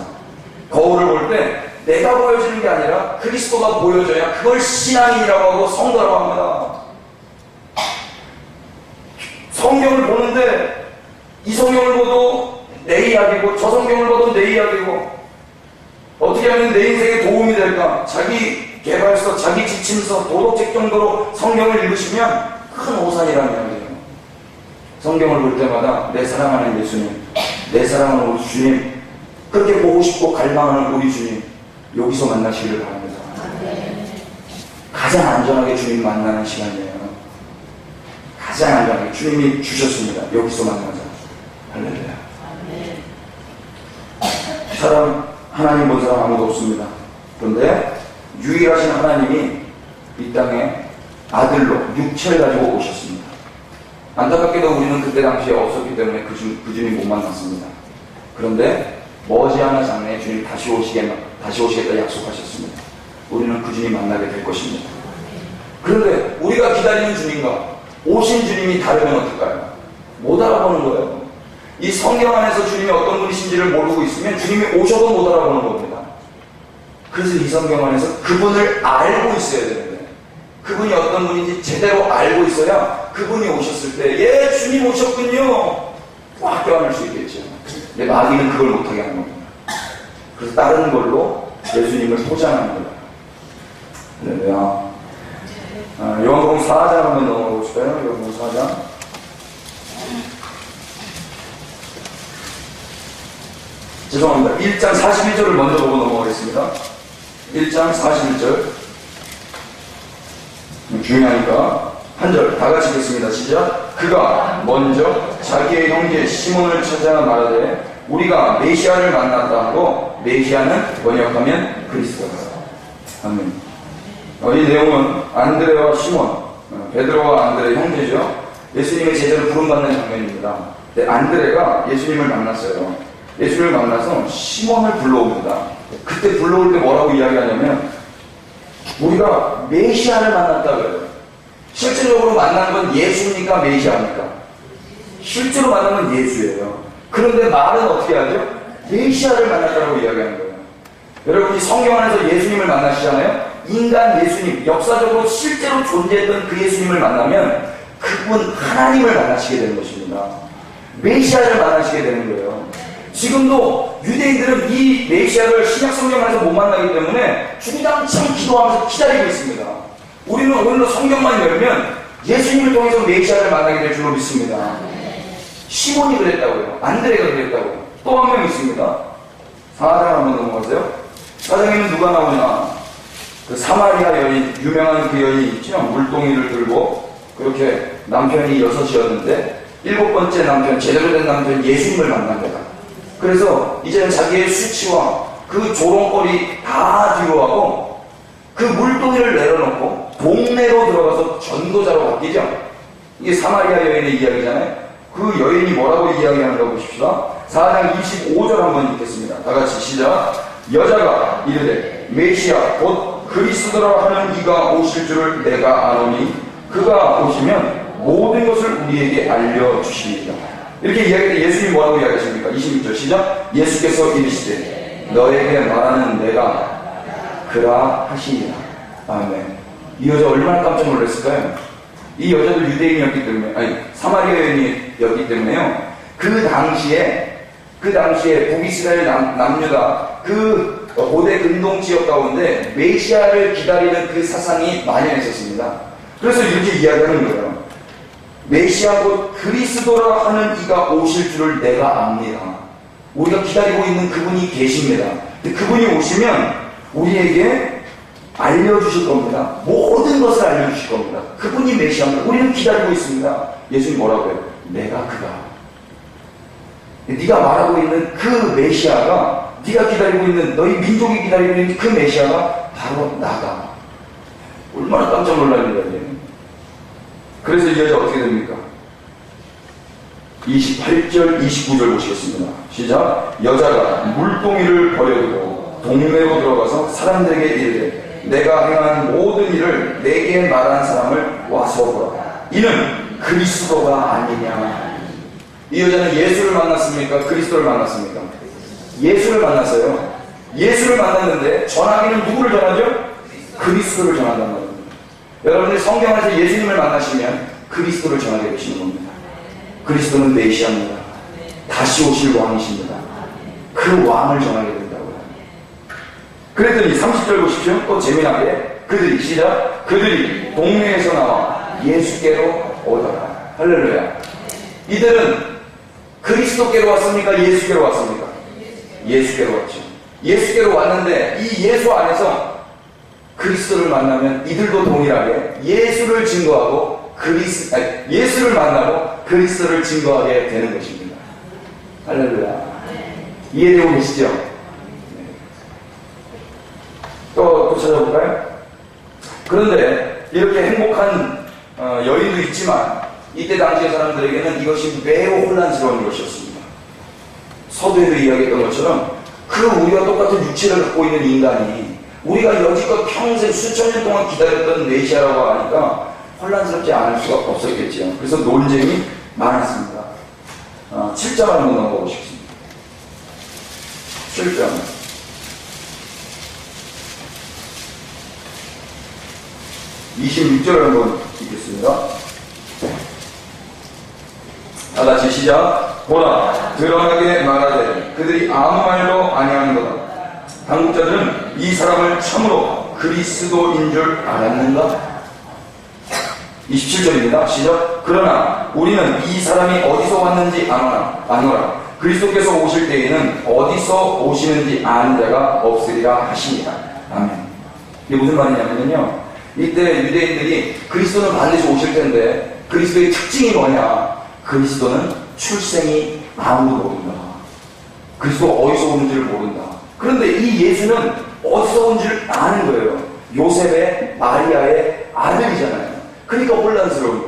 거울을 볼 때 내가 보여지는 게 아니라 그리스도가 보여져야 그걸 신앙인이라고 하고 성도라고 합니다. 성경을 보는데 이 성경을 보도 내 이야기고 저 성경을 보도 내 이야기고 어떻게 하면 내 인생에 도움이 될까? 자기 개발서, 자기 지침서, 도덕책 정도로 성경을 읽으시면 큰 오산이라는 이야기예요. 성경을 볼 때마다 내 사랑하는 예수님, 내 사랑하는 우리 주님, 그렇게 보고 싶고 갈망하는 우리 주님, 여기서 만나시기를 바랍니다. 가장 안전하게 주님 만나는 시간이에요. 가장 안전하게 주님이 주셨습니다. 여기서 만나자. 할렐루야. 사람, 하나님 본 사람 아무도 없습니다. 그런데 유일하신 하나님이 이 땅에 아들로 육체를 가지고 오셨습니다. 안타깝게도 우리는 그때 당시에 없었기 때문에 그 주님 못 만났습니다. 그런데 머지않아 장래에 주님 다시 오시겠다 약속하셨습니다. 우리는 그 주님 만나게 될 것입니다. 그런데 우리가 기다리는 주님과 오신 주님이 다르면 어떨까요? 못 알아보는 거예요. 이 성경 안에서 주님이 어떤 분이신지를 모르고 있으면 주님이 오셔도 못 알아보는 겁니다. 그래서 이 성경 안에서 그분을 알고 있어야 되는데, 그분이 어떤 분인지 제대로 알고 있어야 그분이 오셨을 때 예 주님 오셨군요 꽉 껴안을 수 있겠죠. 근데 마귀는 그걸 못하게 하는 겁니다. 그래서 다른 걸로 예수님을 포장하는 거예요. 할렐루야. 요한복음 4장 한번 넘어가 보실까요? 요한복음 4장. 죄송합니다. 1장 41절을 먼저 보고 넘어가겠습니다. 1장 41절. 중요하니까 한 절 다 같이 읽겠습니다. 시작. 그가 먼저 자기의 형제 시몬을 찾아 말하되 우리가 메시아를 만났다 하고, 메시아는 번역하면 그리스도다. 아멘. 이 내용은 안드레와 시몬, 베드로와 안드레 형제죠. 예수님의 제자로 부름받는 장면입니다. 안드레가 예수님을 만났어요. 예수님을 만나서 시몬을 불러옵니다. 그때 불러올 때 뭐라고 이야기하냐면 우리가 메시아를 만났다 그래요. 실제적으로 만난 건 예수입니까? 메시아입니까? 실제로 만난 건 예수예요. 그런데 말은 어떻게 하죠? 메시아를 만났다고 이야기하는 거예요. 여러분, 이 성경 안에서 예수님을 만나시잖아요. 인간 예수님, 역사적으로 실제로 존재했던 그 예수님을 만나면 그분 하나님을 만나시게 되는 것입니다. 메시아를 만나시게 되는 거예요. 지금도 유대인들은 이 메시아를 신약 성경 안에서 못 만나기 때문에 주구장창 기도하면서 기다리고 있습니다. 우리는 오늘도 성경만 열면 예수님을 통해서 메시아를 만나게 될 줄로 믿습니다. 시몬이 그랬다고요. 안드레가 그랬다고요. 또 한 명 있습니다. 4장 한번 넘어가세요. 4장에는 누가 나오냐? 그 사마리아 여인, 유명한 그 여인이 있죠. 물동이를 들고 그렇게 남편이 6이었는데 7번째 남편, 제대로 된 남편 예수님을 만난 거다. 그래서 이제는 자기의 수치와 그 조롱거리 다 뒤로하고 그 물동이를 내려놓고 동네로 들어가서 전도자로 바뀌죠. 이게 사마리아 여인의 이야기잖아요. 그 여인이 뭐라고 이야기하는가 보십시다. 4장 25절 한번 읽겠습니다. 다 같이 시작. 여자가 이르되 메시아 곧 그리스도라 하는 이가 오실 줄을 내가 아노니 그가 오시면 모든 것을 우리에게 알려주시리이다. 이렇게 이야기할 때 예수님이 뭐라고 이야기하십니까? 26절 시작. 예수께서 이르시되 너에게 말하는 내가 그라 하시리라. 아멘. 이 여자 얼마나 깜짝 놀랐을까요? 이 여자도 유대인이었기 때문에, 아니 사마리아 여인이었기 때문에요. 그 당시에 북이스라엘 남유다 그 고대 근동 지역 가운데 메시아를 기다리는 그 사상이 만연했었습니다. 그래서 이렇게 이야기하는 거예요. 메시아 곧 그리스도라 하는 이가 오실 줄을 내가 압니다. 우리가 기다리고 있는 그분이 계십니다. 그분이 오시면 우리에게 알려주실 겁니다. 모든 것을 알려주실 겁니다. 그분이 메시아입니다. 우리는 기다리고 있습니다. 예수님 뭐라고 해요? 내가 그가. 네가 말하고 있는 그 메시아가, 네가 기다리고 있는, 너희 민족이 기다리고 있는 그 메시아가 바로 나다. 얼마나 깜짝 놀랍니다. 그래서 이 여자 어떻게 됩니까? 28절, 29절 보시겠습니다. 시작. 여자가 물동이를 버려두고 동네로 들어가서 사람들에게 이르되 내가 행한 모든 일을 내게 말한 사람을 와서 보라. 이는 그리스도가 아니냐. 이 여자는 예수를 만났습니까? 그리스도를 만났습니까? 예수를 만났어요. 예수를 만났는데 전하기는 누구를 전하죠? 그리스도를 전한단 말입니다. 여러분들이 성경 안에서 예수님을 만나시면 그리스도를 전하게 되시는 겁니다. 그리스도는 메시아입니다. 다시 오실 왕이십니다. 그 왕을 전하게 된다고요. 그랬더니 30절 보십시오. 또 재미나게 그들이 시작 그들이 동네에서 나와 예수께로 오더라. 할렐루야. 이들은 그리스도께로 왔습니까? 예수께로 왔습니까? 예수께로 왔죠. 예수께로 왔는데 이 예수 안에서 그리스도를 만나면 이들도 동일하게 예수를 증거하고 예수를 만나고 그리스도를 증거하게 되는 것입니다. 할렐루야. 이해되고 계시죠? 네. 또 찾아볼까요? 그런데 이렇게 행복한 여인도 있지만 이때 당시의 사람들에게는 이것이 매우 혼란스러운 것이었습니다. 서두에도 이야기했던 것처럼 그 우리와 똑같은 육체를 갖고 있는 인간이 우리가 여지껏 평생 수천 년 동안 기다렸던 메시아라고 하니까 혼란스럽지 않을 수가 없었겠지요. 그래서 논쟁이 많았습니다. 7장 한번 넘어가고 싶습니다. 7장 26절을 한번 읽겠습니다. 다같이 시작. 보라 드러나게 말하되 그들이 아무 말도 아니하는 거다. 당국자들은 이 사람을 참으로 그리스도인 줄 알았는가? 27절입니다. 시작. 그러나 우리는 이 사람이 어디서 왔는지 아노라. 그리스도께서 오실 때에는 어디서 오시는지 아는 자가 없으리라 하십니다. 아멘. 이게 무슨 말이냐면요, 이때 유대인들이 그리스도는 반드시 오실 텐데 그리스도의 특징이 뭐냐? 그리스도는 출생이 아무도 모른다. 그리스도가 어디서 오는지를 모른다. 그런데 이 예수는 어디서 온 줄 아는 거예요. 요셉의 마리아의 아들이잖아요. 그러니까 혼란스러운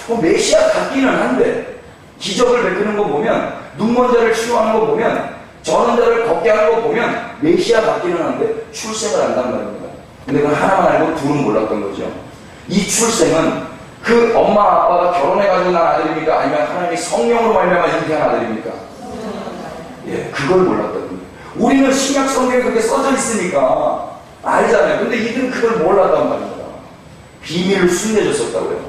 거예요. 메시아 같기는 한데 기적을 베푸는 거 보면, 눈먼 자를 치유하는 거 보면, 저런 자를 걷게 하는 거 보면 메시아 같기는 한데 출생을 안단 말입니다. 근데 그건 하나만 알고 둘은 몰랐던 거죠. 이 출생은 그 엄마 아빠가 결혼해가지고 난 아들입니까? 아니면 하나님이 성령으로 말미암아 잉태한 아들입니까? 예, 그걸 몰랐던 거예요. 우리는 신약 성경에 그렇게 써져 있으니까 알잖아요. 근데 이들은 그걸 몰랐단 말입니다. 비밀을 숨겨줬었다고요.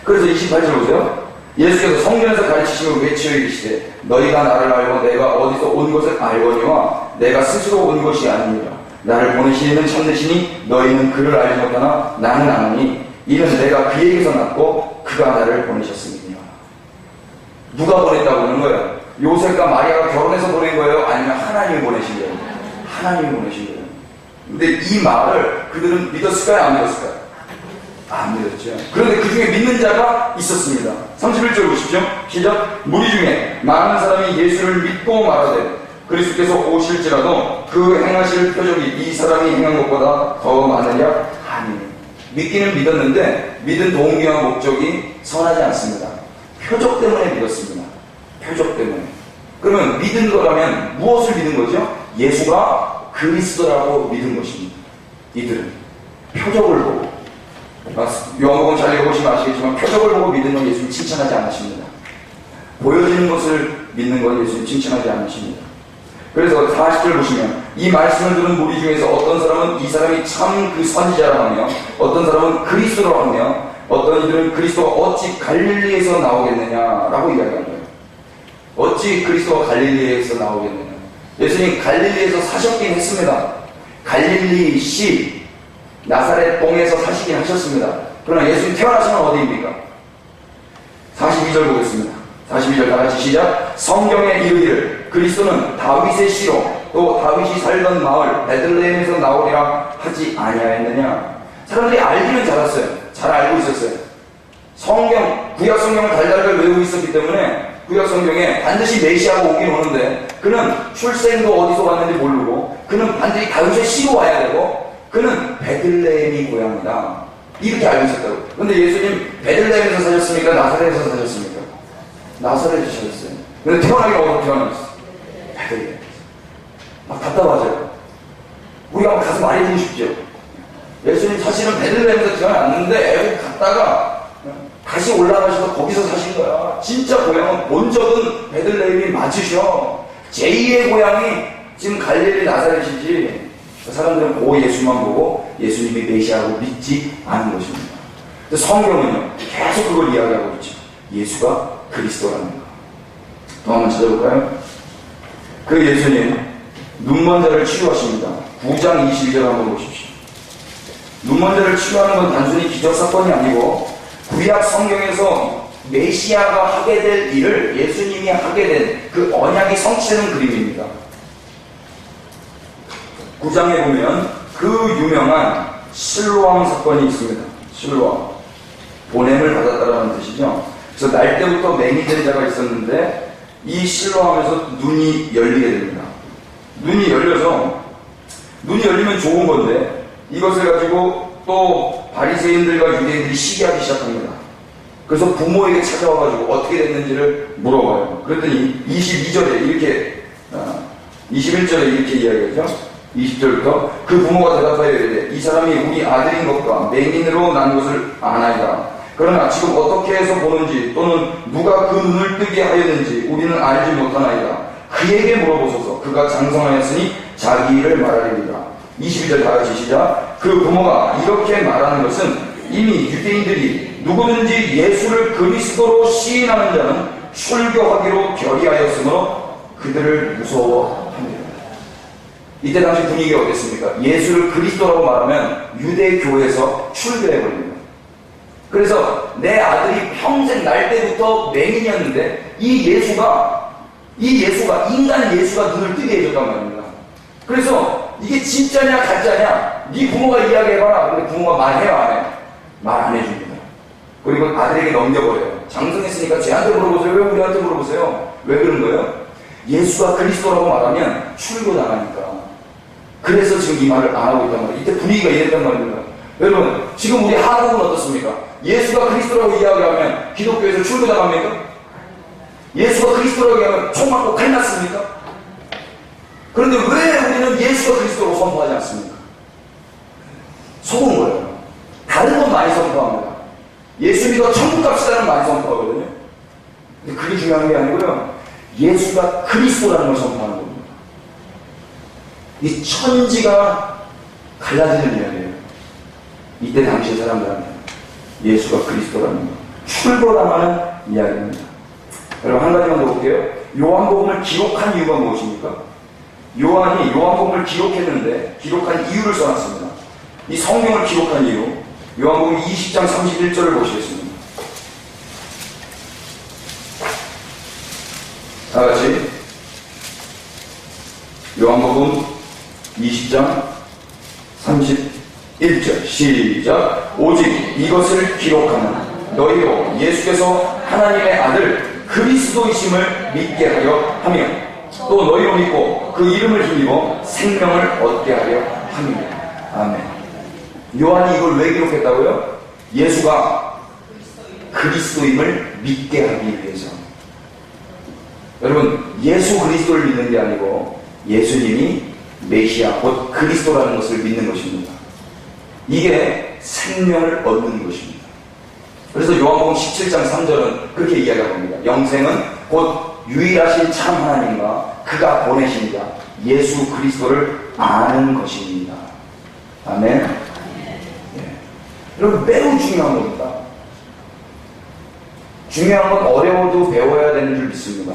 그래서 28절 보세요. 예수께서 성전에서 가르치시며 외치어 이르시되 너희가 나를 알고 내가 어디서 온 것을 알거니와 내가 스스로 온 것이 아니니라. 나를 보내시는 참되시니 너희는 그를 알지 못하나 나는 아노니 이는 내가 그에게서 났고 그가 나를 보내셨음이니라. 누가 보냈다고 하는 거예요? 요셉과 마리아가 결혼해서 보낸 거예요? 아니면 하나님이 보내신 거예요? 하나님이 보내신 거예요. 근데 이 말을 그들은 믿었을까요? 안 믿었을까요? 안 믿었죠. 그런데 그 중에 믿는 자가 있었습니다. 31절 보십시오. 시작. 무리 중에 많은 사람이 예수를 믿고 말하되 그리스도께서 오실지라도 그 행하실 표적이 이 사람이 행한 것보다 더 많으랴 하니. 믿기는 믿었는데 믿은 동기와 목적이 선하지 않습니다. 표적 때문에 믿었습니다. 표적 때문에. 그러면 믿은 거라면 무엇을 믿은 거죠? 예수가 그리스도라고 믿은 것입니다. 이들은 표적을 보고, 요한복음 잘 읽어보시면 아시겠지만 표적을 보고 믿는 건 예수님 칭찬하지 않으십니다. 보여지는 것을 믿는 건 예수님 칭찬하지 않으십니다. 그래서 40절 보시면 이 말씀을 들은 무리 중에서 어떤 사람은 이 사람이 참 그 선지자라고 하며 어떤 사람은 그리스도라고 하며 어떤 이들은 그리스도가 어찌 갈릴리에서 나오겠느냐라고 이야기한 거예요. 어찌 그리스도가 갈릴리에서 나오겠느냐. 예수님 갈릴리에서 사셨긴 했습니다. 갈릴리시 나사렛 동에서 사시긴 하셨습니다. 그러나 예수님 태어나신 건 어디입니까? 42절 보겠습니다. 42절 다같이 시작. 성경에 이르기를 그리스도는 다윗의 씨로 또 다윗이 살던 마을 베들레헴에서 나오리라 하지 아니하였느냐. 사람들이 알기는 잘했어요. 잘 알고 있었어요. 구약 성경을 달달달 외우고 있었기 때문에 구약 성경에 반드시 메시아가 오긴 오는데 그는 출생도 어디서 왔는지 모르고 그는 반드시 다윗의 씨로 와야 되고 그는 베들레헴이 고향이다. 이렇게 알고 있었다고. 근데 예수님 베들레헴에서 사셨습니까? 나사렛에서 사셨습니까? 나사렛에서 사셨어요. 근데 태어나기가 어디서 태어났어요? 베들레헴. 막 답답하죠. 우리가 한번 가서 말해주고 싶죠. 예수님 사실은 베들레헴에서 태어났는데 애국 갔다가 다시 올라가셔서 거기서 사신 거야. 진짜 고향은 본적은 베들레헴이 맞으셔. 제2의 고향이 지금 갈릴리 나사렛이지 사람들은 그 예수만 보고 예수님이 메시아라고 믿지 않은 것입니다. 성경은요 계속 그걸 이야기하고 있죠. 예수가 그리스도라는 거. 또 한번 찾아볼까요? 그 예수님 눈먼 자를 치유하십니다. 9장 22절 한번 보십시오. 눈먼 자를 치유하는 건 단순히 기적사건이 아니고 구약 성경에서 메시아가 하게 될 일을 예수님이 하게 된 그 언약이 성취되는 그림입니다. 9장에 보면 그 유명한 실로암 사건이 있습니다. 실로암. 보냄을 받았다라는 뜻이죠. 그래서 날 때부터 맹이 된 자가 있었는데 이 실로암에서 눈이 열리게 됩니다. 눈이 열리면 좋은 건데 이것을 가지고 또 바리새인들과 유대인들이 시기하기 시작합니다. 그래서 부모에게 찾아와가지고 어떻게 됐는지를 물어봐요. 그랬더니 22절에 이렇게 21절에 이렇게 이야기하죠. 20절부터 그 부모가 대답하여 이르되 이 사람이 우리 아들인 것과 맹인으로 난 것을 아나이다. 그러나 지금 어떻게 해서 보는지 또는 누가 그 눈을 뜨게 하였는지 우리는 알지 못하나이다. 그에게 물어보소서. 그가 장성하였으니 자기 일을 말하리이다. 22절 다같이 시작. 그 부모가 이렇게 말하는 것은 이미 유대인들이 누구든지 예수를 그리스도로 시인하는 자는 출교하기로 결의하였으므로 그들을 무서워합니다. 이때 당시 분위기가 어땠습니까? 예수를 그리스도라고 말하면 유대교에서 출교해버립니다. 그래서 내 아들이 평생 날 때부터 맹인이었는데 이 예수가 인간 예수가 눈을 뜨게 해줬단 말입니다. 그래서 이게 진짜냐 가짜냐 네 부모가 이야기해봐라. 근데 부모가 말해요 안 해요? 말 안 해줍니다. 그리고 아들에게 넘겨버려요. 장성했으니까 쟤한테 물어보세요. 왜 우리한테 물어보세요? 왜 그런 거예요? 예수가 그리스도라고 말하면 출교당하니까. 그래서 지금 이 말을 안 하고 있단 말이에요. 이때 분위기가 이랬단 말입니다. 여러분 지금 우리 한국은 어떻습니까? 예수가 그리스도라고 이야기하면 기독교에서 출교당합니까? 예수가 그리스도라고 이야기하면 총 맞고 칼 났습니까? 그런데 왜 우리는 예수가 그리스도라고 선포하지 않습니까? 속은 거예요. 다른 건 많이 선포합니다. 예수 믿어 천국 갑시다는 많이 선포하거든요. 근데 그게 중요한 게 아니고요. 예수가 그리스도라는 걸 선포하는 겁니다. 이 천지가 갈라지는 이야기예요. 이때 당시 사람들한테 예수가 그리스도라는 거 출보당하는 이야기입니다. 여러분 한 가지만 더 볼게요. 요한복음을 기록한 이유가 무엇입니까? 요한이 요한복음을 기록했는데 기록한 이유를 써놨습니다. 이 성경을 기록한 이유 요한복음 20장 31절을 보시겠습니다. 다같이 요한복음 20장 31절 시작. 오직 이것을 기록하는 너희로 예수께서 하나님의 아들 그리스도이심을 믿게 하려 하며 또 너희로 믿고 그 이름을 힘입어 생명을 얻게 하려 함이니라. 아멘. 요한이 이걸 왜 기록했다고요? 예수가 그리스도임을 믿게 하기 위해서. 여러분 예수 그리스도를 믿는 게 아니고 예수님이 메시아 곧 그리스도라는 것을 믿는 것입니다. 이게 생명을 얻는 것입니다. 그래서 요한복음 17장 3절은 그렇게 이야기합니다. 영생은 곧 유일하신 참 하나님과 그가 보내신 자 예수 그리스도를 아는 것입니다. 아멘. 여러분 매우 중요한 겁니다. 중요한 건 어려워도 배워야 되는 줄 믿습니다.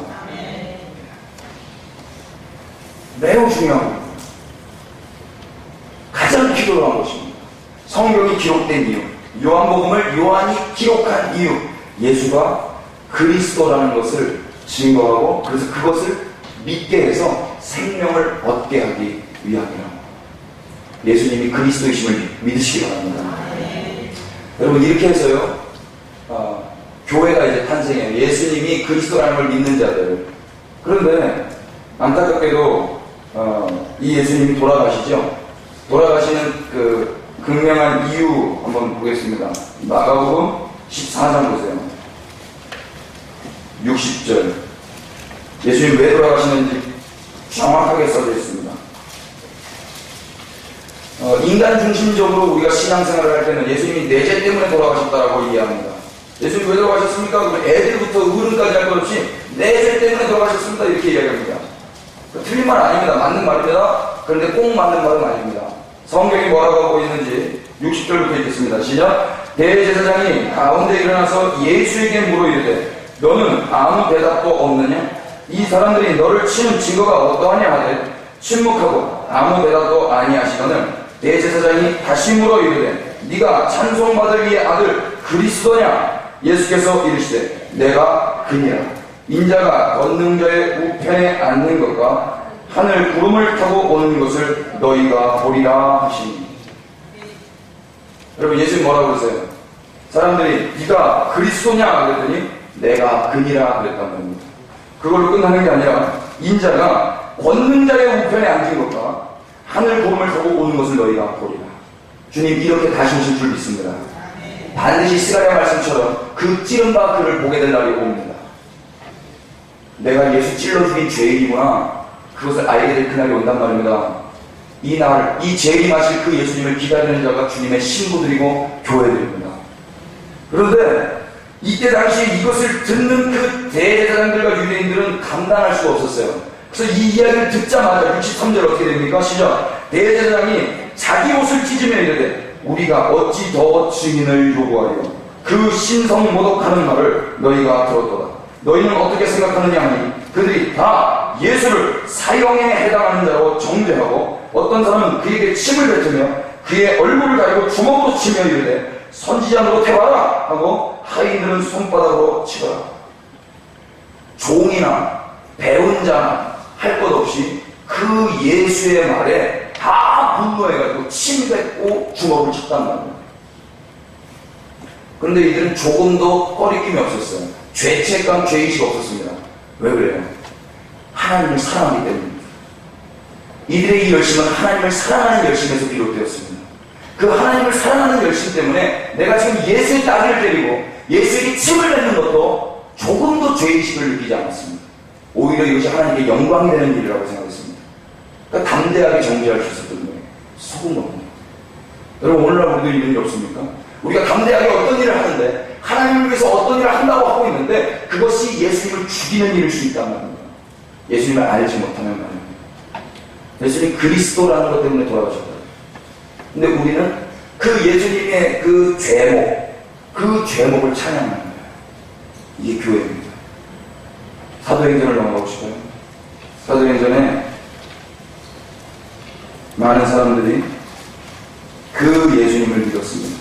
매우 중요한 겁니다. 가장 필요한 것입니다. 성경이 기록된 이유, 요한복음을 요한이 기록한 이유, 예수가 그리스도라는 것을 증거하고 그래서 그것을 믿게 해서 생명을 얻게 하기 위함이라. 예수님이 그리스도이심을 믿으시기 바랍니다. 여러분 이렇게 해서요 교회가 이제 탄생해요. 예수님이 그리스도라는 걸 믿는 자들. 그런데 안타깝게도 이 예수님이 돌아가시죠. 돌아가시는 그 극명한 이유 한번 보겠습니다. 마가복음 14장 보세요. 60절. 예수님 왜 돌아가시는지 정확하게 써져 있습니다. 인간 중심적으로 우리가 신앙생활을 할 때는 예수님이 내 죄 때문에 돌아가셨다라고 이해합니다. 예수님 왜 돌아가셨습니까? 그러면 애들부터 어른까지 할 것 없이 내 죄 때문에 돌아가셨습니다. 이렇게 이야기합니다. 틀린 말 아닙니다. 맞는 말입니다. 그런데 꼭 맞는 말은 아닙니다. 성경이 뭐라고 하고 있는지 60절부터 읽겠습니다. 시작. 대제사장이 가운데 일어나서 예수에게 물어 이르되 너는 아무 대답도 없느냐? 이 사람들이 너를 치는 증거가 어떠하냐 하되 침묵하고 아무 대답도 아니하시거늘 대제사장이 다시 물어 이르되 네가 찬송받을 이의 아들 그리스도냐? 예수께서 이르시되 내가 그니라. 인자가 권능자의 우편에 앉는 것과 하늘 구름을 타고 오는 것을 너희가 보리라 하시니. 여러분, 예수님 뭐라고 그러세요? 사람들이 네가 그리스도냐 그랬더니 내가 그니라 그랬단 말입니다. 그걸로 끝나는 게 아니라 인자가 권능자의 우편에 앉은 것과 하늘 구름을 타고 오는 것을 너희가 보리라. 주님 이렇게 다시 오실 줄 믿습니다. 반드시 스가랴 말씀처럼 그 찌른 바 그를 보게 될 날이 옵니다. 내가 예수 찔러 죽인 죄인이구나, 그것을 알게 될 그날이 온단 말입니다. 이 날, 이 재림하실 그 예수님을 기다리는 자가 주님의 신부들이고 교회들입니다. 그런데 이때 당시에 이것을 듣는 그 대제사장들과 유대인들은 감당할 수가 없었어요. 그래서 이 이야기를 듣자마자 63절 어떻게 됩니까? 시작. 대제사장이 자기 옷을 찢으며 이르되 우리가 어찌 더 증인을 요구하리요? 그 신성 모독하는 말을 너희가 들었도다. 너희는 어떻게 생각하느냐 하니 그들이 다 예수를 사형에 해당하는 자로 정죄하고 어떤 사람은 그에게 침을 뱉으며 그의 얼굴을 가리고 주먹으로 치며 이르되 선지자로 태봐라 하고 하인들은 손바닥으로 치더라. 종이나 배운 자나 할 것 없이 그 예수의 말에 다 분노해가지고 침 뱉고 주먹을 쳤단 말이에요. 그런데 이들은 조금도 꺼리낌이 없었어요. 죄책감, 죄의식 없었습니다. 왜 그래요? 하나님을 사랑하기 때문입니다. 이들의 이 열심은 하나님을 사랑하는 열심에서 비롯되었습니다. 그 하나님을 사랑하는 열심 때문에 내가 지금 예수의 따귀를 때리고 예수에게 침을 뱉는 것도 조금도 죄의식을 느끼지 않았습니다. 오히려 이것이 하나님께 영광이 되는 일이라고 생각했습니다. 그러니까 담대하게 정죄할 수 있었던 거예요. 속은 겁니다. 여러분, 오늘날 우리도 이런 일 없습니까? 우리가 담대하게 어떤 일을 하는데 하나님을 위해서 어떤 일을 한다고 하고 있는데 그것이 예수님을 죽이는 일일 수 있단 말입니다. 예수님을 알지 못하는 말입니다. 예수님 그리스도라는 것 때문에 돌아가셨다. 근데 우리는 그 예수님의 그 죄목을 찬양하는 거예요. 이게 교회입니다. 사도행전을 넘어가고 싶어요. 사도행전에 많은 사람들이 그 예수님을 믿었습니다.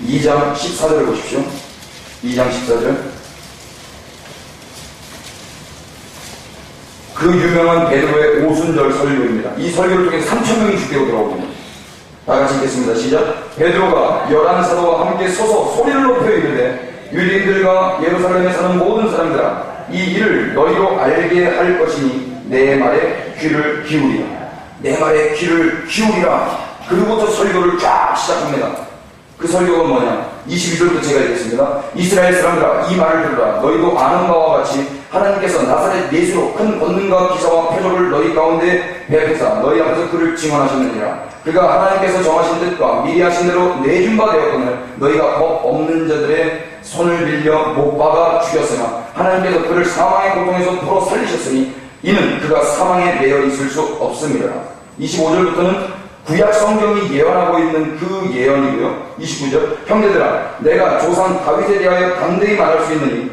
2장 14절을 보십시오. 2장 14절. 그 유명한 베드로의 오순절 설교입니다. 이 설교를 통해 3,000명이 주께로 돌아옵니다. 다 같이 읽겠습니다. 시작. 베드로가 11사도와 함께 서서 소리를 높여 이르되 유대인들과 예루살렘에 사는 모든 사람들아, 이 일을 너희로 알게 할 것이니 내 말에 귀를 기울이라. 내 말에 귀를 기울이라. 그리고부터 설교를 쫙 시작합니다. 그 설교가 뭐냐? 22절부터 제가 읽겠습니다. 이스라엘 사람들아, 이 말을 들으라. 너희도 아는 바와 같이 하나님께서 나사렛 예수로 큰 권능과 기사와 표적을 너희 가운데 베푸사 너희 앞에서 그를 증언하셨느니라. 그가 하나님께서 정하신 뜻과 미리 하신 대로 내준 바 되었거늘 너희가 법 없는 자들의 손을 빌려 못 박아 죽였으나 하나님께서 그를 사망의 고통에서 풀어 살리셨으니 이는 그가 사망에 매여 있을 수 없음이라. 25절부터는 구약 성경이 예언하고 있는 그 예언이고요. 29절. 형제들아, 내가 조상 다윗에 대하여 담대히 말할 수 있느니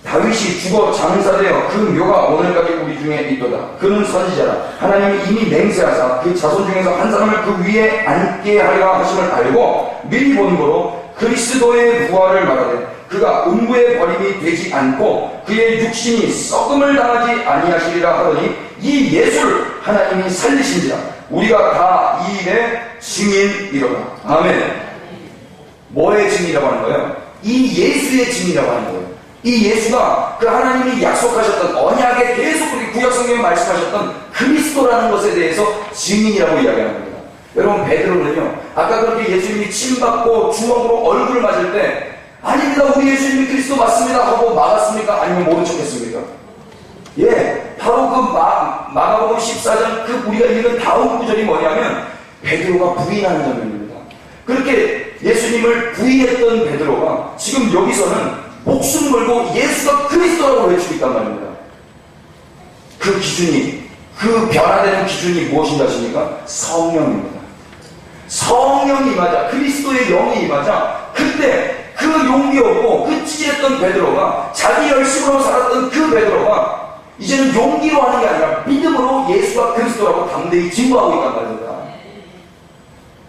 다윗이 죽어 장사되어 그 묘가 오늘까지 우리 중에 있도다. 그는 선지자라. 하나님이 이미 맹세하사 그 자손 중에서 한 사람을 그 위에 앉게 하리라 하심을 알고 미리 본 거로 그리스도의 부활을 말하되 그가 음부의 버림이 되지 않고 그의 육신이 썩음을 당하지 아니하시리라 하더니 이 예수를 하나님이 살리신지라. 우리가 다 이 일의 증인이로다. 아멘. 뭐의 증인이라고 하는 거예요? 이 예수의 증인이라고 하는 거예요. 이 예수가 그 하나님이 약속하셨던 언약에 계속 우리 구약성경에 말씀하셨던 그리스도라는 것에 대해서 증인이라고 이야기하는 겁니다. 여러분, 베드로는요, 아까 그렇게 예수님이 침받고 주먹으로 얼굴을 맞을 때 아닙니다, 우리 예수님이 그리스도 맞습니다 하고 막았습니까? 아니면 모른 척 했습니까? 예, 바로 그 마가복음 14장 그 우리가 읽은 다음 구절이 뭐냐면 베드로가 부인하는 장면입니다. 그렇게 예수님을 부인했던 베드로가 지금 여기서는 목숨 걸고 예수가 그리스도라고 외치고 있단 말입니다. 그 기준이, 그 변화되는 기준이 무엇인가 하십니까? 성령입니다. 성령이 임하자, 그리스도의 영이 임하자, 그때 그 용기 없고 그 찌질했던 베드로가, 자기 열심으로 살았던 그 베드로가 이제는 용기로 하는 게 아니라 믿음으로 예수가 그리스도라고 담대히 증거하고 있단 말입니다.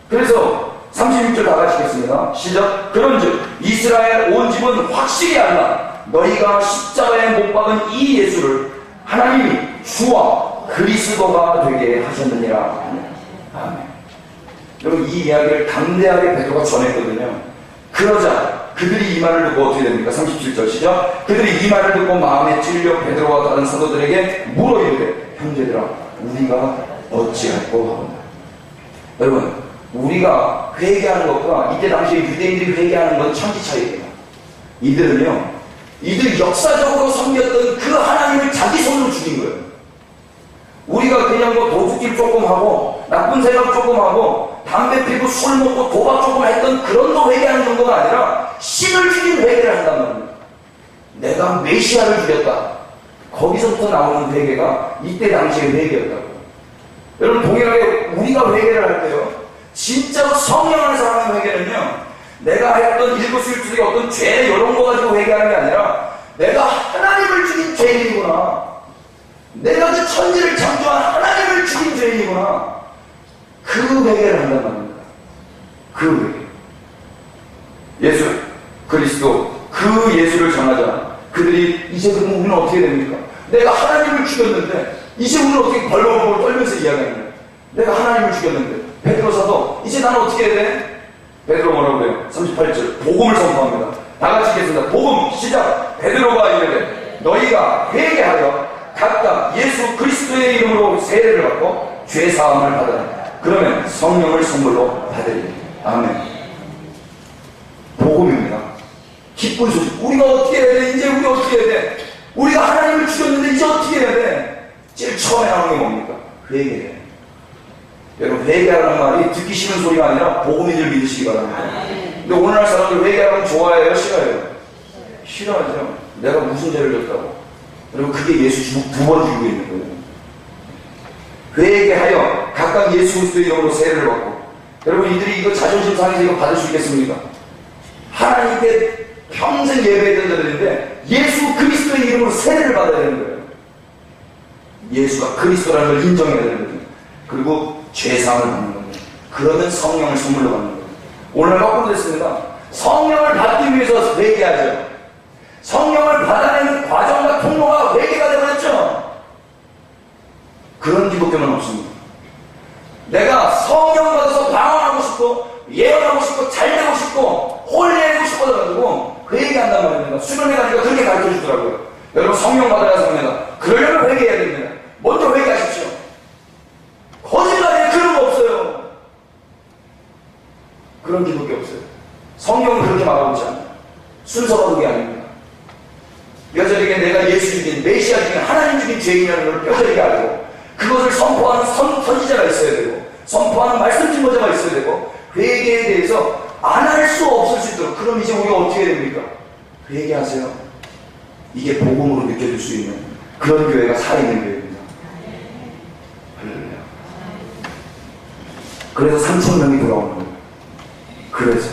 그래서 36절 다 같이 읽겠습니다. 시작. 그런즉 이스라엘 온 집은 확실히 알라. 너희가 십자가에 못 박은 이 예수를 하나님이 주와 그리스도가 되게 하셨느니라. 아멘. 여러분, 이 이야기를 담대하게 베드로가 전했거든요. 그러자 그들이 이 말을 듣고 어떻게 됩니까? 37절 시작. 그들이 이 말을 듣고 마음에 찔려 베드로와 다른 사도들에게 물어 이르되 형제들아 우리가 어찌할꼬 하오나. 여러분, 우리가 회개하는 것과 이때 당시에 유대인들이 회개하는 건 천지 차이입니다. 이들이 역사적으로 섬겼던 그 하나님을 자기 손으로 죽인 거예요. 우리가 그냥 뭐 도둑질 조금 하고 나쁜 생각 조금 하고 담배 피고 술 먹고 도박 조금 했던 그런 거 회개하는 정도가 아니라 신을 죽인 회개를 한단 말입니다. 내가 메시아를 죽였다. 거기서부터 나오는 회개가 이때 당시의 회개였다고요. 여러분, 동일하게 우리가 회개를 할 때요, 진짜로 성령 안에서 하는 회개는요, 내가 했던 일거수일투족의 어떤 죄 이런 거 가지고 회개하는 게 아니라 내가 하나님을 죽인 죄인이구나, 내가 그 천지를 창조한 하나님을 죽인 죄인이구나, 그 회개를 한단 말입니다. 그 회개. 예수 그리스도 그 예수를 전하자. 그들이 이제 그러면 우리는 어떻게 됩니까? 내가 하나님을 죽였는데 이제 우리는 어떻게 벌렁벌렁 떨면서 이야기하는 거야. 내가 하나님을 죽였는데. 베드로 사도 이제 나는 어떻게 해야 돼? 베드로 뭐라고 그래요? 38절 복음을 선포합니다. 다 같이 읽겠습니다. 복음 시작. 베드로가 이르되 너희가 회개하여 각각 예수 그리스도의 이름으로 세례를 받고 죄 사함을 받으라. 그러면 성령을 선물로 받으리니. 아멘. 복음입니다. 기쁜 소식. 우리가 어떻게 해야 돼? 이제 우리 어떻게 해야 돼? 우리가 하나님을 죽였는데 이제 어떻게 해야 돼? 제일 처음에 나오는 게 뭡니까? 회개해. 여러분, 회개하는 말이 듣기 싫은 소리가 아니라 복음인 줄 믿으시기 바랍니다. 근데 오늘날 사람들 회개하면 좋아해요? 싫어해요? 싫어하죠. 내가 무슨 죄를 졌다고. 여러분, 그게 예수 두 번 죽이고 있는 거예요. 회개하여 각각 예수 그리스도의 이름으로 세례를 받고. 여러분, 이들이 이거 자존심 상해서 이거 받을 수 있겠습니까? 하나님께 평생 예배했던 자들인데 예수 그리스도의 이름으로 세례를 받아야 되는 거예요. 예수가 그리스도라는 걸 인정해야 되는 거예요. 그리고 죄사함을 받는 겁니다. 그러면 성령을 선물로 받는 거예요. 오늘 거꾸로 됐습니다. 성령을 받기 위해서 회개하죠. 성령을 받아내는 과정과 통로가 회개가 되어버렸죠. 그런 기독교는 없습니다. 내가 성령 받아서 방언하고 싶고 예언하고 싶고 잘되고 싶고 홀리해지고 싶어져가지고 회개한단 말입니다. 수련회 가니까 그렇게 가르쳐 주더라고요. 여러분, 성령 받아야 합니다. 그러려면 회개해야 됩니다. 먼저 회개하십시오. 거짓말이에요. 그런 거 없어요. 그런 기독교 없어요. 성경은 그렇게 말하고 있지 않아요. 순서가 그게 아닙니다. 뼈저리게 내가 예수 죽인 메시아 죽인 하나님 죽인 죄인이라는 걸 뼈저리게 알고 그것을 선포하는 선지자가 있어야 되고 선포하는 말씀 증거자가 있어야 되고 회개에 대해서 안 할 수 없을 수 있도록. 그럼 이제 우리가 어떻게 해야 됩니까? 회개하세요. 이게 복음으로 느껴질 수 있는 그런 교회가 살아있는 교회입니다. 할렐루야. 그래서 3,000명이 돌아오는 거예요. 그래서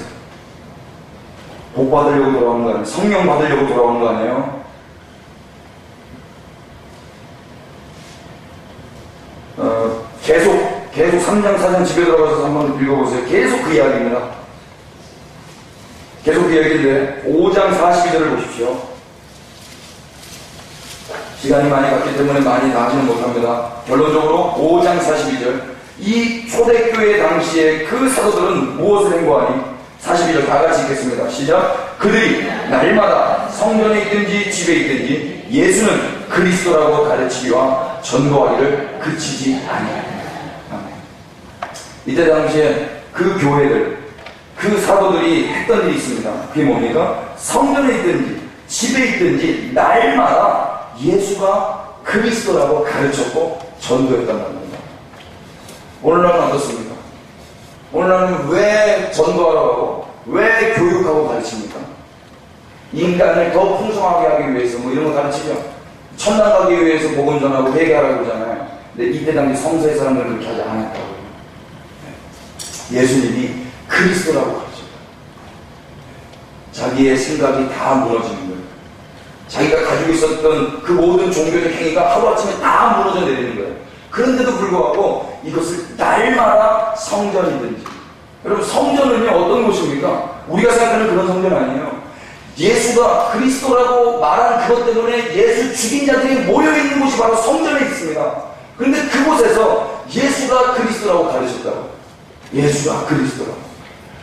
복 받으려고 돌아오는 거 아니에요? 성령 받으려고 돌아오는 거 아니에요? 계속 3장 4장 집에 들어가서 한번 읽어보세요. 계속 그 이야기입니다. 계속 그 이야기인데 5장 42절을 보십시오. 시간이 많이 갔기 때문에 많이 다 하지는 못합니다. 결론적으로 5장 42절. 이 초대교회 당시에 그 사도들은 무엇을 행보하니? 42절 다 같이 읽겠습니다. 시작. 그들이 날마다 성전에 있든지 집에 있든지 예수는 그리스도라고 가르치기와 전도하기를 그치지 아니하니라. 이때 당시에 그 교회들, 그 사도들이 했던 일이 있습니다. 그게 뭡니까? 성전에 있든지 집에 있든지 날마다 예수가 그리스도라고 가르쳤고 전도했단 말입니다. 오늘날은 어떻습니까? 오늘날은 왜 전도하라고 하고 왜 교육하고 가르칩니까? 인간을 더 풍성하게 하기 위해서 뭐 이런 거 가르치죠. 천당 가기 위해서 복음 전하고 회개하라고 그러잖아요. 근데 이때 당시 성서의 사람들은 그렇게 하지 않았다고요. 예수님이 그리스도라고 가르쳤다. 자기의 생각이 다 무너지는 거예요. 자기가 가지고 있었던 그 모든 종교적 행위가 하루아침에 다 무너져 내리는 거예요. 그런데도 불구하고 이것을 날마다 성전이든지, 여러분 성전은요 어떤 곳입니까? 우리가 생각하는 그런 성전 아니에요. 예수가 그리스도라고 말한 그것 때문에 예수 죽인 자들이 모여있는 곳이 바로 성전에 있습니다. 그런데 그곳에서 예수가 그리스도라고 가르쳤다고. 예수가 그리스도라고.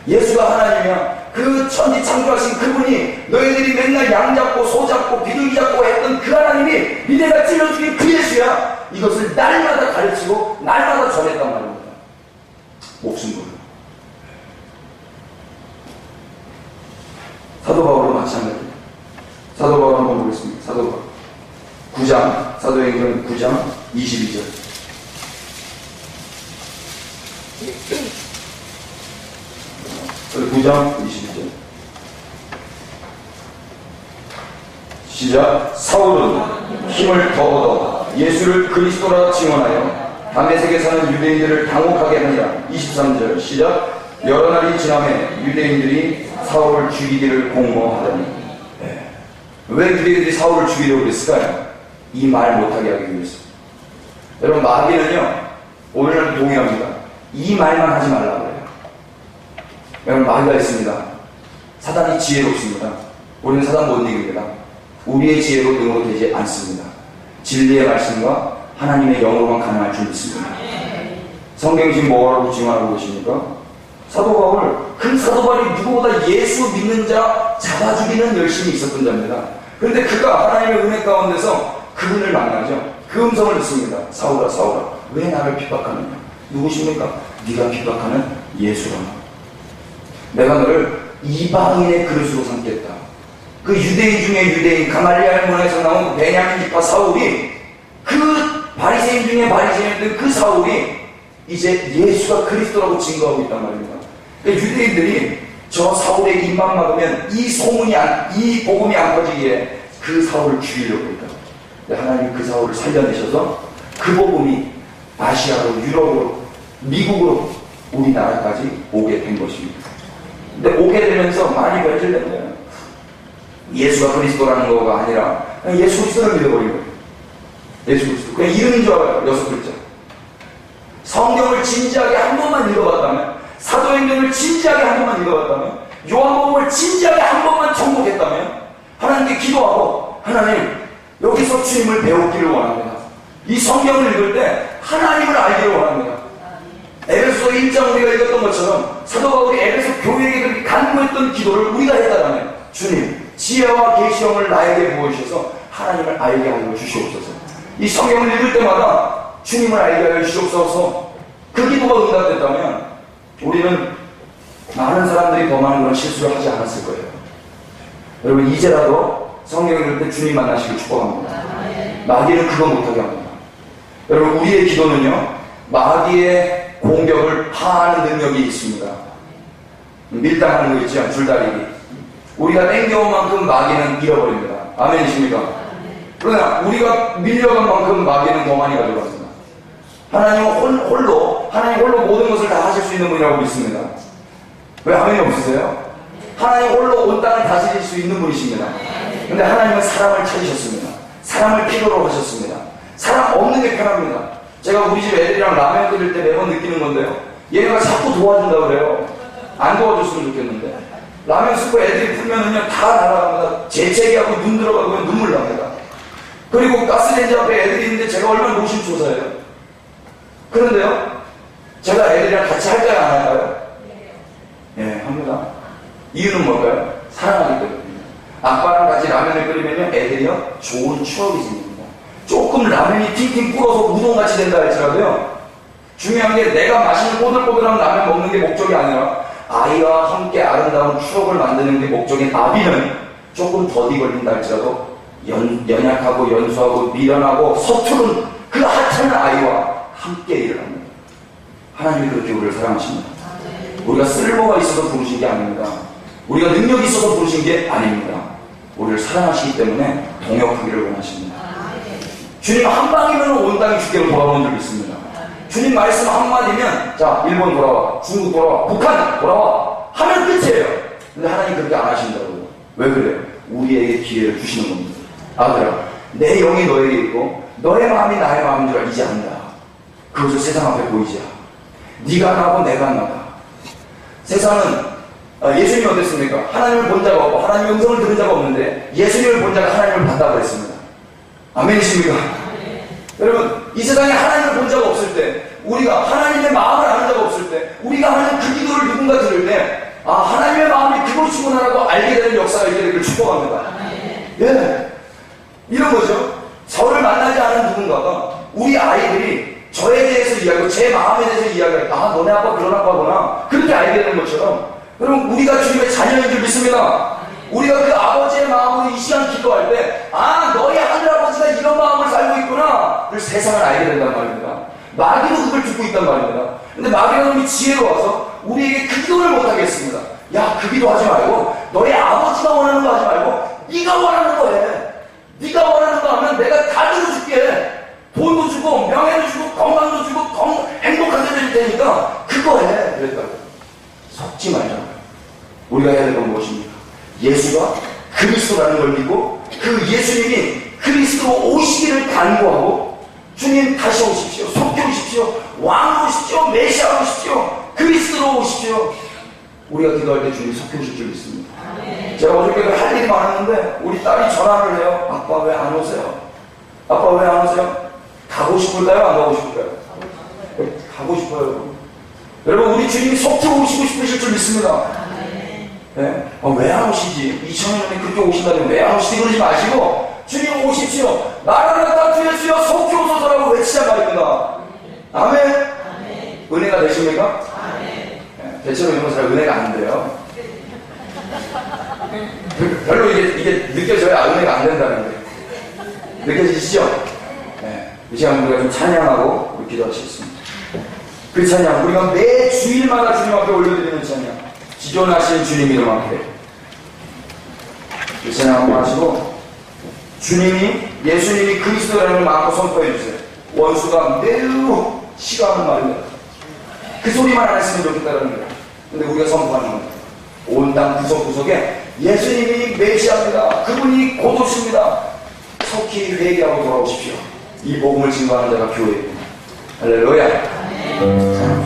예수가 하나님이야. 그 천지 창조하신 그분이 너희들이 맨날 양 잡고 소 잡고 비둘기 잡고 했던 그 하나님이 니네가 찔러 죽인 그 예수야. 이것을 날마다 가르치고 날마다 전했단 말입니다. 목숨 걸고. 사도 바울도 마찬가지입니다. 사도 바울 한번 보겠습니다. 사도 바울 9장, 사도행전 9장 22절. 우리 9장 22절. 시작. 사울은 힘을 더 얻어 예수를 그리스도라 증언하여 다메섹에 사는 유대인들을 당혹하게 하니라. 23절. 시작. 여러 날이 지나매 유대인들이 사울을 죽이기를 공모하더니. 왜 유대인들이 사울을 죽이려고 그랬을까요? 이 말 못하게 하기 위해서. 여러분 마귀는요 오늘은 동일합니다. 이 말만 하지 말라고 그래요. 여러분 마귀가 있습니다. 사단이 지혜롭습니다. 우리는 사단 못 이깁니다. 우리의 지혜로 능으로 되지 않습니다. 진리의 말씀과 하나님의 영으로만 가능할 줄 믿습니다. 성경이 지금 뭐라고 증언하고 계십니까? 사도 바울, 그 사도 바울이 누구보다 예수 믿는 자 잡아 죽이는 열심이 있었던 자입니다. 그런데 그가 하나님의 은혜 가운데서 그분을 만나죠. 그 음성을 듣습니다. 사울아 사울아 왜 나를 핍박하느냐. 누구십니까? 네가 핍박하는 예수라. 내가 너를 이방인의 그릇으로 삼겠다. 그 유대인 중에 유대인 가말리알 문에서 나온 베냐민 지파 사울이, 그 바리새인 중에 바리새인들 그 사울이 이제 예수가 그리스도라고 증거하고 있단 말입니다. 그러니까 유대인들이 저 사울의 입만 막으면 이 복음이 안 퍼지기에 그 사울을 죽이려고 했다. 하나님이 그 사울을 살려내셔서 그 복음이 아시아로, 유럽으로, 미국으로, 우리나라까지 오게 된 것입니다. 근데 오게 되면서 많이 변질된 거예요. 예수가 그리스도라는 거가 아니라 그냥 예수 그리스도를 믿어버린 거예요. 예수 그리스도. 그냥 이름인 줄 알아요. 6글자. 성경을 진지하게 한 번만 읽어봤다면, 사도행전을 진지하게 한 번만 읽어봤다면, 요한복음을 진지하게 한 번만 정복했다면, 하나님께 기도하고, 하나님 여기서 주님을 배우기를 원합니다. 이 성경을 읽을 때 하나님을 알기를 원합니다. 에베소서 1장 우리가 읽었던 것처럼 사도 바울이 에베소 교회에게 그렇게 간구했던 기도를 우리가 했다면, 주님 지혜와 계시형을 나에게 부어주셔서 하나님을 알게 하여 주시옵소서. 이 성경을 읽을 때마다 주님을 알게 하여 주시옵소서. 그 기도가 응답됐다면 우리는 많은 사람들이 더 많은 그런 실수를 하지 않았을 거예요. 여러분 이제라도 성경을 읽을 때 주님 만나시길 축복합니다. 마귀는 그거 못하게 합니다. 여러분 우리의 기도는요 마귀의 공격을 파하는 능력이 있습니다. 밀당하는 거 있죠. 줄다리기. 우리가 땡겨온 만큼 마귀는 잃어버립니다. 아멘이십니까? 그러나 우리가 밀려간 만큼 마귀는 더 많이 가져갑니다. 하나님 홀로 모든 것을 다 하실 수 있는 분이라고 믿습니다. 왜 아멘이 없으세요? 하나님 홀로 온 땅을 다스릴 수 있는 분이십니다. 근데 하나님은 사람을 찾으셨습니다. 사람을 필요로 하셨습니다. 사람 없는 게 편합니다. 제가 우리 집 애들이랑 라면 끓일 때 매번 느끼는 건데요. 얘네가 자꾸 도와준다고 그래요. 안 도와줬으면 좋겠는데. 라면 스프 애들이 풀면은요, 다 날아갑니다. 재채기하고 눈 들어가고 눈물 납니다. 그리고 가스레인지 앞에 애들이 있는데 제가 얼마나 노심초사해요. 그런데요, 제가 애들이랑 같이 할까요, 안 할까요? 예, 합니다. 이유는 뭘까요? 사랑하기 때문입니다. 아빠랑 같이 라면을 끓이면요, 애들이요, 좋은 추억이 생깁니다. 조금 라면이 팅팅 불어서 우동같이 된다 할지라도요, 중요한 게 내가 맛있는 꼬들꼬들한 라면 먹는 게 목적이 아니라 아이와 함께 아름다운 추억을 만드는 게 목적인 아비는 조금 더디 걸린다 할지라도 연약하고 연소하고 미련하고 서투른 그 하찮은 아이와 함께 일을 합니다. 하나님이 그렇게 우리를 사랑하십니다. 우리가 쓸모가 있어서 부르신 게 아닙니다. 우리가 능력이 있어서 부르신 게 아닙니다. 우리를 사랑하시기 때문에 동역하기를 원하십니다. 주님 한 방이면 온 땅이 주께로 돌아오는 줄 믿습니다. 주님 말씀 한마디면 자 일본 돌아와, 중국 돌아와, 북한 돌아와 하면 끝이에요. 근데 하나님 그렇게 안 하신다고요. 왜 그래요? 우리에게 기회를 주시는 겁니다. 아들아, 내 영이 너에게 있고 너의 마음이 나의 마음인 줄 알지 않는다. 그것을 세상 앞에 보이지 않아. 네가 나고 내가 나다. 세상은 예수님이 어땠습니까? 하나님을 본 자가 없고 하나님의 음성을 들은 자가 없는데 예수님을 본 자가 하나님을 봤다고 했습니다. 아멘이십니까? 여러분, 이 세상에 하나님을 본 자가 없을 때, 우리가 하나님의 마음을 아는 자가 없을 때, 우리가 하는 그 기도를 누군가 들을 때, 아, 하나님의 마음이 그것이구나라고 알게 되는 역사가 있게 되기를 축복합니다. 예. 이런 거죠. 저를 만나지 않은 누군가가 우리 아이들이 저에 대해서 이야기하고 제 마음에 대해서 이야기할 아, 너네 아빠 그런 아빠구나. 그렇게 알게 되는 것처럼, 여러분, 우리가 주님의 자녀인 줄 믿습니다. 우리가 그 아버지의 마음으로 이 시간 기도할 때, 아, 너희 하늘아버지가 이런 마음을 살고 있구나. 를 세상을 알게 된단 말입니다. 마귀도 그걸 듣고 있단 말입니다. 근데 마귀라는 놈이 지혜로워서 우리에게 그 기도를 못하겠습니다. 야, 그 기도 하지 말고, 너희 아버지가 원하는 거 하지 말고, 네가 원하는 거 해. 네가 원하는 거 하면 내가 다 들어줄게. 돈도 주고, 명예도 주고, 건강도 주고, 행복하게 해줄 테니까, 그거 해. 그랬다고. 속지 말자고요. 우리가 해야 될 건 무엇입니까? 예수가 그리스도라는 걸 믿고 그 예수님이 그리스도로 오시기를 간구하고 주님 다시 오십시오. 속히 오십시오. 왕 오십시오. 메시아 오십시오. 그리스도로 오십시오. 우리가 기도할 때 주님 속히 오실 줄 믿습니다. 제가 어저께도 할 일이 많았는데 우리 딸이 전화를 해요. 아빠 왜 안 오세요? 아빠 왜 안 오세요? 가고 싶을까요? 안 가고 싶을까요? 가고 싶어요. 여러분, 우리 주님이 속히 오시고 싶으실 줄 믿습니다. 네? 왜 안 오시지? 2000년에 그렇게 오신다면 왜 안 오시지? 그러지 마시고 주님 오십시오. 마라나타 주여 주여 속히 오소서라고 외치자 말입니다. 아멘. 아멘. 은혜가 되십니까? 아멘. 네, 대체로 이런 사람 은혜가 안 돼요. 별로 이게 느껴져야 은혜가 안 된다는 게 느껴지시죠? 네. 이 시간 우리가 좀 찬양하고 우리 기도하시겠습니다. 그 찬양 우리가 매 주일마다 주님 앞에 올려드리는 찬양, 지존하신 주님 이름 앞에 그 찬양 한번 하시고 주님이 예수님이 그리스도라는 걸 마음껏 선포해 주세요. 원수가 매우 싫어하는 말입니다. 그 소리만 안 했으면 좋겠다는 거예요. 근데 우리가 선포하는 겁니다. 온 땅 구석구석에 예수님이 메시아입니다. 그분이 곧 오십니다. 속히 회개하고 돌아오십시오. 이 복음을 증거하는 자가 교회입니다. 할렐루야.